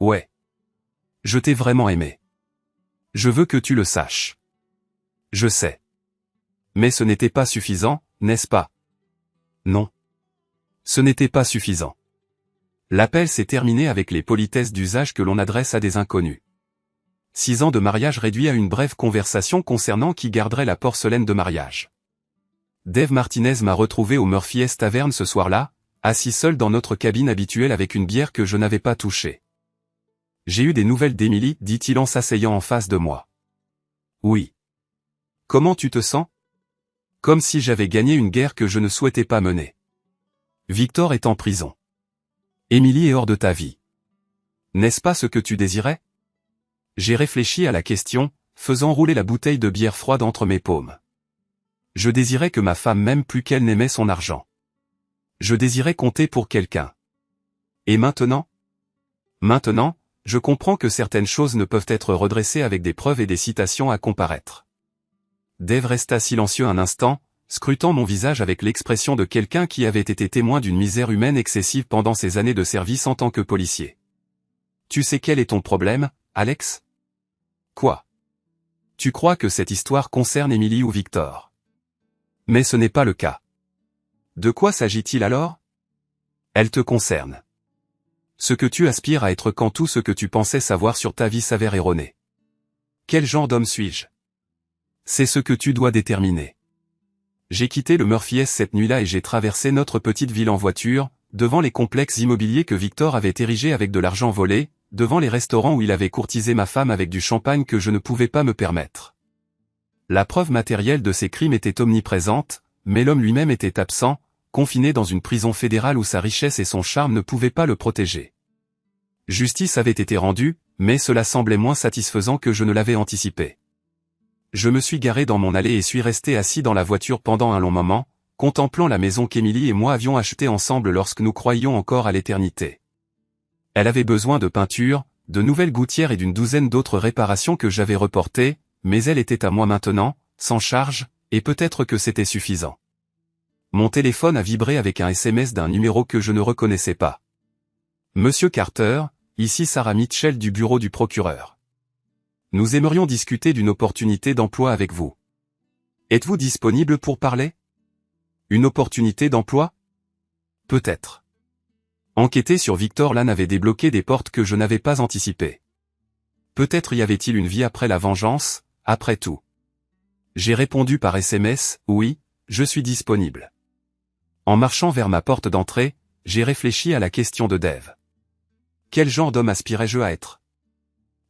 Ouais. Je t'ai vraiment aimé. Je veux que tu le saches. Je sais. Mais ce n'était pas suffisant, n'est-ce pas? Non. Ce n'était pas suffisant. L'appel s'est terminé avec les politesses d'usage que l'on adresse à des inconnus. 6 ans de mariage réduit à une brève conversation concernant qui garderait la porcelaine de mariage. Dave Martinez m'a retrouvé au Murphy's Tavern ce soir-là, assis seul dans notre cabine habituelle avec une bière que je n'avais pas touchée. J'ai eu des nouvelles d'Emily, dit-il en s'asseyant en face de moi. Oui. Comment tu te sens? Comme si j'avais gagné une guerre que je ne souhaitais pas mener. Victor est en prison. Emily est hors de ta vie. N'est-ce pas ce que tu désirais? J'ai réfléchi à la question, faisant rouler la bouteille de bière froide entre mes paumes. Je désirais que ma femme m'aime plus qu'elle n'aimait son argent. Je désirais compter pour quelqu'un. Et maintenant? Maintenant, je comprends que certaines choses ne peuvent être redressées avec des preuves et des citations à comparaître. Dave resta silencieux un instant, scrutant mon visage avec l'expression de quelqu'un qui avait été témoin d'une misère humaine excessive pendant ses années de service en tant que policier. Tu sais quel est ton problème, Alex? Quoi? Tu crois que cette histoire concerne Emily ou Victor? Mais ce n'est pas le cas. De quoi s'agit-il alors? Elle te concerne. Ce que tu aspires à être quand tout ce que tu pensais savoir sur ta vie s'avère erroné. Quel genre d'homme suis-je? C'est ce que tu dois déterminer. J'ai quitté le Murphy's cette nuit-là et j'ai traversé notre petite ville en voiture, devant les complexes immobiliers que Victor avait érigés avec de l'argent volé, devant les restaurants où il avait courtisé ma femme avec du champagne que je ne pouvais pas me permettre. La preuve matérielle de ces crimes était omniprésente, mais l'homme lui-même était absent, confiné dans une prison fédérale où sa richesse et son charme ne pouvaient pas le protéger. Justice avait été rendue, mais cela semblait moins satisfaisant que je ne l'avais anticipé. Je me suis garé dans mon allée et suis resté assis dans la voiture pendant un long moment, contemplant la maison qu'Emily et moi avions achetée ensemble lorsque nous croyions encore à l'éternité. Elle avait besoin de peinture, de nouvelles gouttières et d'une douzaine d'autres réparations que j'avais reportées, mais elle était à moi maintenant, sans charge, et peut-être que c'était suffisant. Mon téléphone a vibré avec un SMS d'un numéro que je ne reconnaissais pas. Monsieur Carter, ici Sarah Mitchell du bureau du procureur. Nous aimerions discuter d'une opportunité d'emploi avec vous. Êtes-vous disponible pour parler? Une opportunité d'emploi? Peut-être. Enquêter sur Victor Lan avait débloqué des portes que je n'avais pas anticipées. Peut-être y avait-il une vie après la vengeance, après tout. J'ai répondu par SMS, oui, je suis disponible. En marchant vers ma porte d'entrée, j'ai réfléchi à la question de Dave. Quel genre d'homme aspirais-je à être?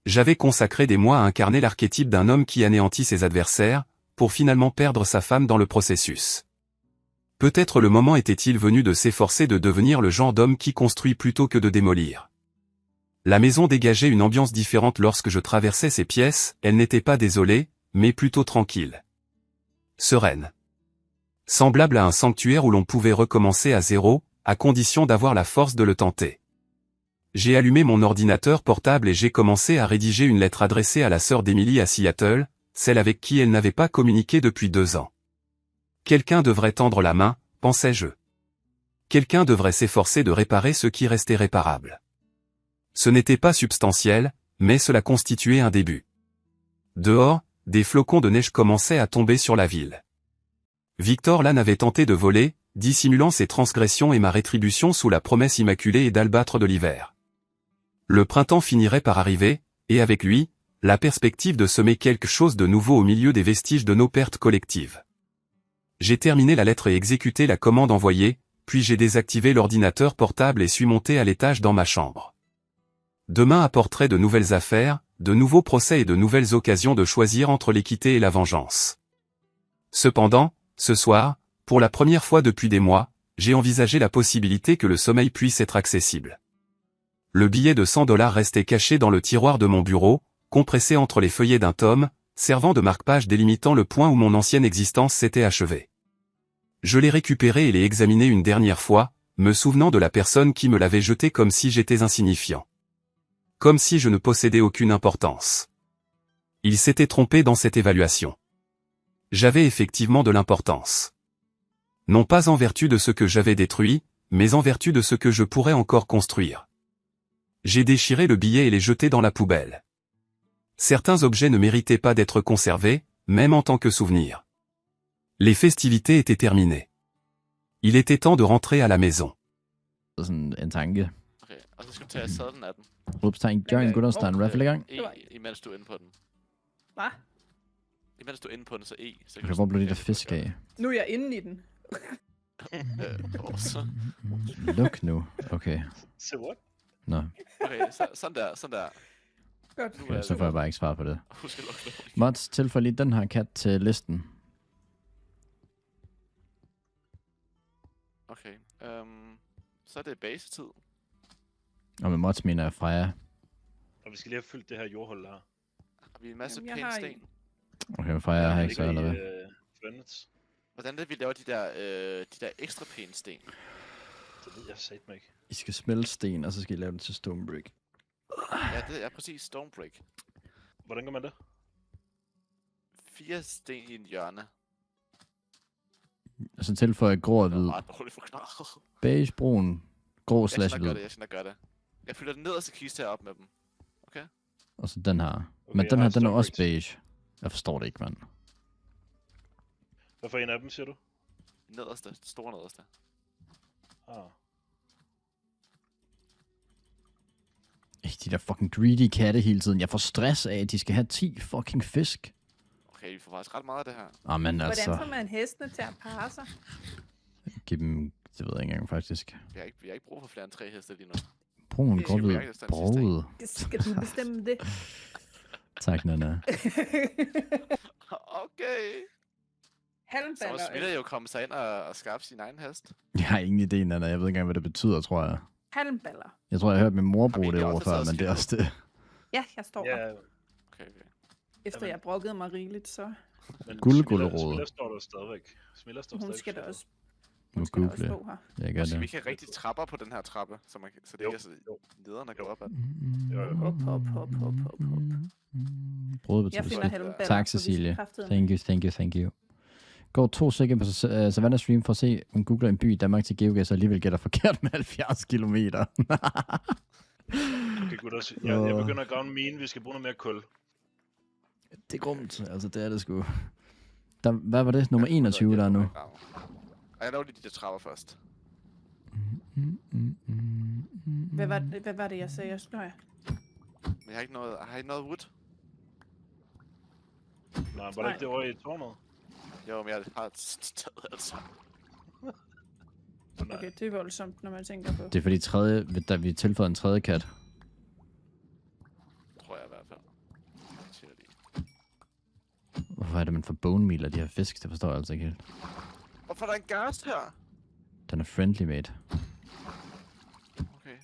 J'avais consacré des mois à incarner l'archétype d'un homme qui anéantit ses adversaires, pour finalement perdre sa femme dans le processus. Peut-être le moment était-il venu de s'efforcer de devenir le genre d'homme qui construit plutôt que de démolir. La maison dégageait une ambiance différente lorsque je traversais ses pièces, elle n'était pas désolée, mais plutôt tranquille. Sereine. Semblable à un sanctuaire où l'on pouvait recommencer à zéro, à condition d'avoir la force de le tenter. J'ai allumé mon ordinateur portable et j'ai commencé à rédiger une lettre adressée à la sœur d'Emily à Seattle, celle avec qui elle n'avait pas communiqué depuis 2 ans. Quelqu'un devrait tendre la main, pensais-je. Quelqu'un devrait s'efforcer de réparer ce qui restait réparable. Ce n'était pas substantiel, mais cela constituait un début. Dehors, des flocons de neige commençaient à tomber sur la ville. Victor Lan avait tenté de voler, dissimulant ses transgressions et ma rétribution sous la promesse immaculée et d'albâtre de l'hiver. Le printemps finirait par arriver, et avec lui, la perspective de semer quelque chose de nouveau au milieu des vestiges de nos pertes collectives. J'ai terminé la lettre et exécuté la commande envoyée, puis j'ai désactivé l'ordinateur portable et suis monté à l'étage dans ma chambre. Demain apporterait de nouvelles affaires, de nouveaux procès et de nouvelles occasions de choisir entre l'équité et la vengeance. Cependant, ce soir, pour la première fois depuis des mois, j'ai envisagé la possibilité que le sommeil puisse être accessible. Le billet de $100 restait caché dans le tiroir de mon bureau, compressé entre les feuillets d'un tome, servant de marque-page délimitant le point où mon ancienne existence s'était achevée. Je l'ai récupéré et l'ai examiné une dernière fois, me souvenant de la personne qui me l'avait jeté comme si j'étais insignifiant. Comme si je ne possédais aucune importance. Il s'était trompé dans cette évaluation. J'avais effectivement de l'importance. Non pas en vertu de ce que j'avais détruit, mais en vertu de ce que je pourrais encore construire. J'ai déchiré le billet et l'ai jeté dans la poubelle. Certains objets ne méritaient pas d'être conservés, même en tant que souvenir. Les festivités étaient terminées. Il était temps de rentrer à la maison.
Sådan en tanke.
Okay, og så skal du tage sadlen af den.
Udopstegn, gør en gutter, der er en raffle i gang.
Imens du er inde på den.
Hvad?
Imens du er inde på den, så E. Så
Okay, hvor blev det der fisk af?
Nu er jeg inde i den.
Så.
Luk nu. Okay.
So what?
Nå,
Okay, sådan der, sådan der.
Godt.
okay, så får jeg bare ikke svar på det.
Husk at lukke det.
Mods, tilføj lige den her kat til listen.
Okay, så er det basetid.
Og med mods mener jeg Freja.
Og vi skal lige have fyldt det her jordhul her.
Har vi en masse
Jamen, jeg
pæne
har
sten?
Okay, men Freja har ikke så, eller hvad?
Furnace.
Hvordan er det, vi laver de der ekstra pæne sten?
Det ved jeg satme mig ikke.
I skal smelte sten, og så skal I lave den til stone brick.
Ja, det er præcis Stonebreak.
Hvordan gør man det?
4 sten i en hjørne.
Og så tilføjer grå og
Det er
hvid.
meget dårligt forklaret.
Beige, brun, grå
Jeg
slash
skal nok
hvid.
gøre det, jeg skal nok gøre det. Jeg fylder den nederste kiste her op med dem.
Og så den her.
Okay,
Men
jeg
den
har
her, den er
stone
også
bricks.
beige. Jeg forstår det ikke, mand.
Hvad for en af dem, siger du?
Nederste, store nederste.
Ah.
De der fucking greedy katte hele tiden. Jeg får stress af, at de skal have 10 fucking fisk.
Okay, vi får faktisk ret meget af det her.
Ah, men
Hvordan
altså,
får man hestene til at parre sig?
giv dem, det ved jeg ikke engang faktisk.
Vi har ikke brug for flere end 3 heste lige nu.
Brun,
Det
grå,
skal vi
hvid,
ikke stemme sidste
brød.
Skal du bestemme det?
Tak, Nana.
Okay. Så må
Halmballer.
Smilla jo komme sig ind og skaffe sin egen hest.
Jeg har ingen idé, Nana. Jeg ved ikke engang, hvad det betyder, tror jeg.
Halmballer.
Jeg tror, jeg har hørt min mor
Har vi
bruge det
ikke
ord
også
før,
taget
men det er også det.
Ja, jeg står der.
Ja,
Okay.
Efter jeg brokkede mig rigeligt, så
men
Guldgulerod.
Smilla står der stadigvæk. Smilla står
hun
stadigvæk.
skal da også,
Nu
hun skal da også
google.
stå her.
Jeg gør
Måske vi
det.
ikke have rigtig trapper på den her trappe, så det ikke er så
Jo.
nederen at gå op ad.
Jo, jo.
Hop, hop, hop, hop, hop, hop.
Brød
Jeg
betyder
finder
skidt.
halmballer.
Tak,
for vi skal
Cecilie.
kraftedeme-
Thank you. Gå 2 sekunder på Savannah Stream for at se, om googler en by i Danmark til geogas, og alligevel gætter forkert med 70 kilometer.
Okay, gutter. Jeg begynder at grave en mine. Vi skal bruge noget mere kul.
Det er grumt, altså det er det sgu. Hvad var det? Nummer 21, der er nu.
Og jeg laver lige de der trapper først.
Hvad var det, jeg sagde? Nå ja.
Men jeg har ikke noget wood.
Nej, var det ikke det over i tårnet?
Jo, men jeg har taget alt sammen.
Nej.
Okay, det er voldsomt, når man tænker på.
Det er fordi da vi tilføjede en tredje kat.
Tror jeg i hvert fald. Jeg siger lige.
Hvorfor er det, man får bone meal af de her fisk? Det forstår jeg altså ikke helt.
Hvorfor er der en ghast her?
Den er friendly, mate.
Okay.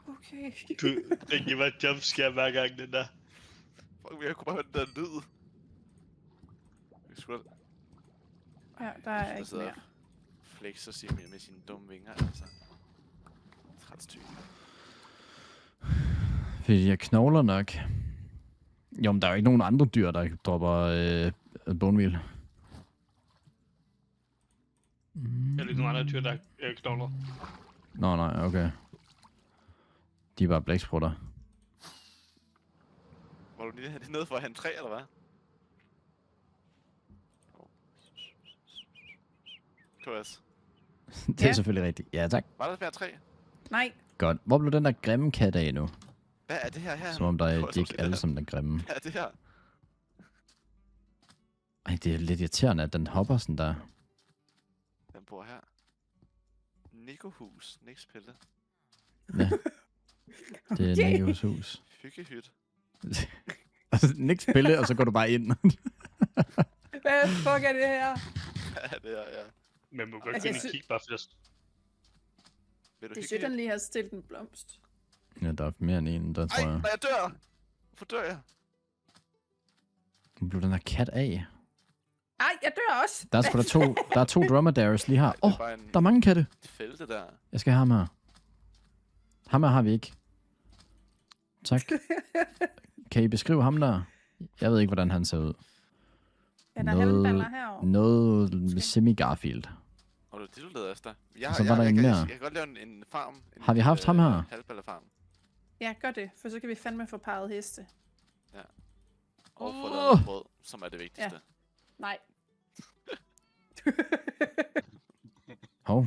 Okay.
Den giver mig et jumpscare hver gang, den der.
Fuck, jeg kunne bare høre den der lyd. Jeg skulle
Ja, der er
der
ikke
sidder
mere.
flexer sig med sine dumme vinger, altså. Trætstyk.
Fordi jeg knogler nok. Jo, men der er jo ikke nogen andre dyr, der dropper bone meal.
Jeg er ikke nogen andre dyr, der knogler.
Nå, nej, okay. De er bare blæksprutter.
Var du lige nede for at have en træ, eller hvad? KS.
Det er
Ja.
selvfølgelig rigtigt. Ja, tak.
Var der mere træ?
Nej,
Godt. Hvor blev den der grimme kat af nu?
Hvad er det her?
Som om der er
KS,
de ikke alle sammen er grimme.
Hvad er det her?
Ej, det er lidt irriterende, at den hopper sådan der.
Den bor her. Nikohus. Niks pille.
Ja. Det er
Okay.
Nikos hus.
Hyggehyt.
Altså, niks pille, og så går du bare ind.
Hvad fuck er det her?
Ja, det er, ja.
Men må godt
Altså,
gå ind
jeg
og kigge bare først.
Vil du
Det er sødt, han
hyggehyt?
lige har stillet en blomst.
Ja, der er mere end en, der tror
Ej,
jeg.
når jeg dør! Hvorfor dør jeg?
Nu blev den her kat af.
Ej, jeg dør også!
Der er sgu der er to dromedaries lige her.
Det er
Åh,
bare en
der er mange katte.
fælte der.
Jeg skal have ham her. Ham her har vi ikke. Tak. Kan I beskrive ham der? Jeg ved ikke, hvordan han ser ud.
Ja, der er halmballer herovre.
Noget
Måske.
semi-Garfield.
Og det er det, du leder efter.
Og så var der en mere.
Jeg kan godt lave en farm.
Har vi haft ham her?
Halvballerfarm.
Ja, gør det, for så kan vi fandme få parret heste.
Og få lavet noget brød, som er det vigtigste.
Nej.
Hov,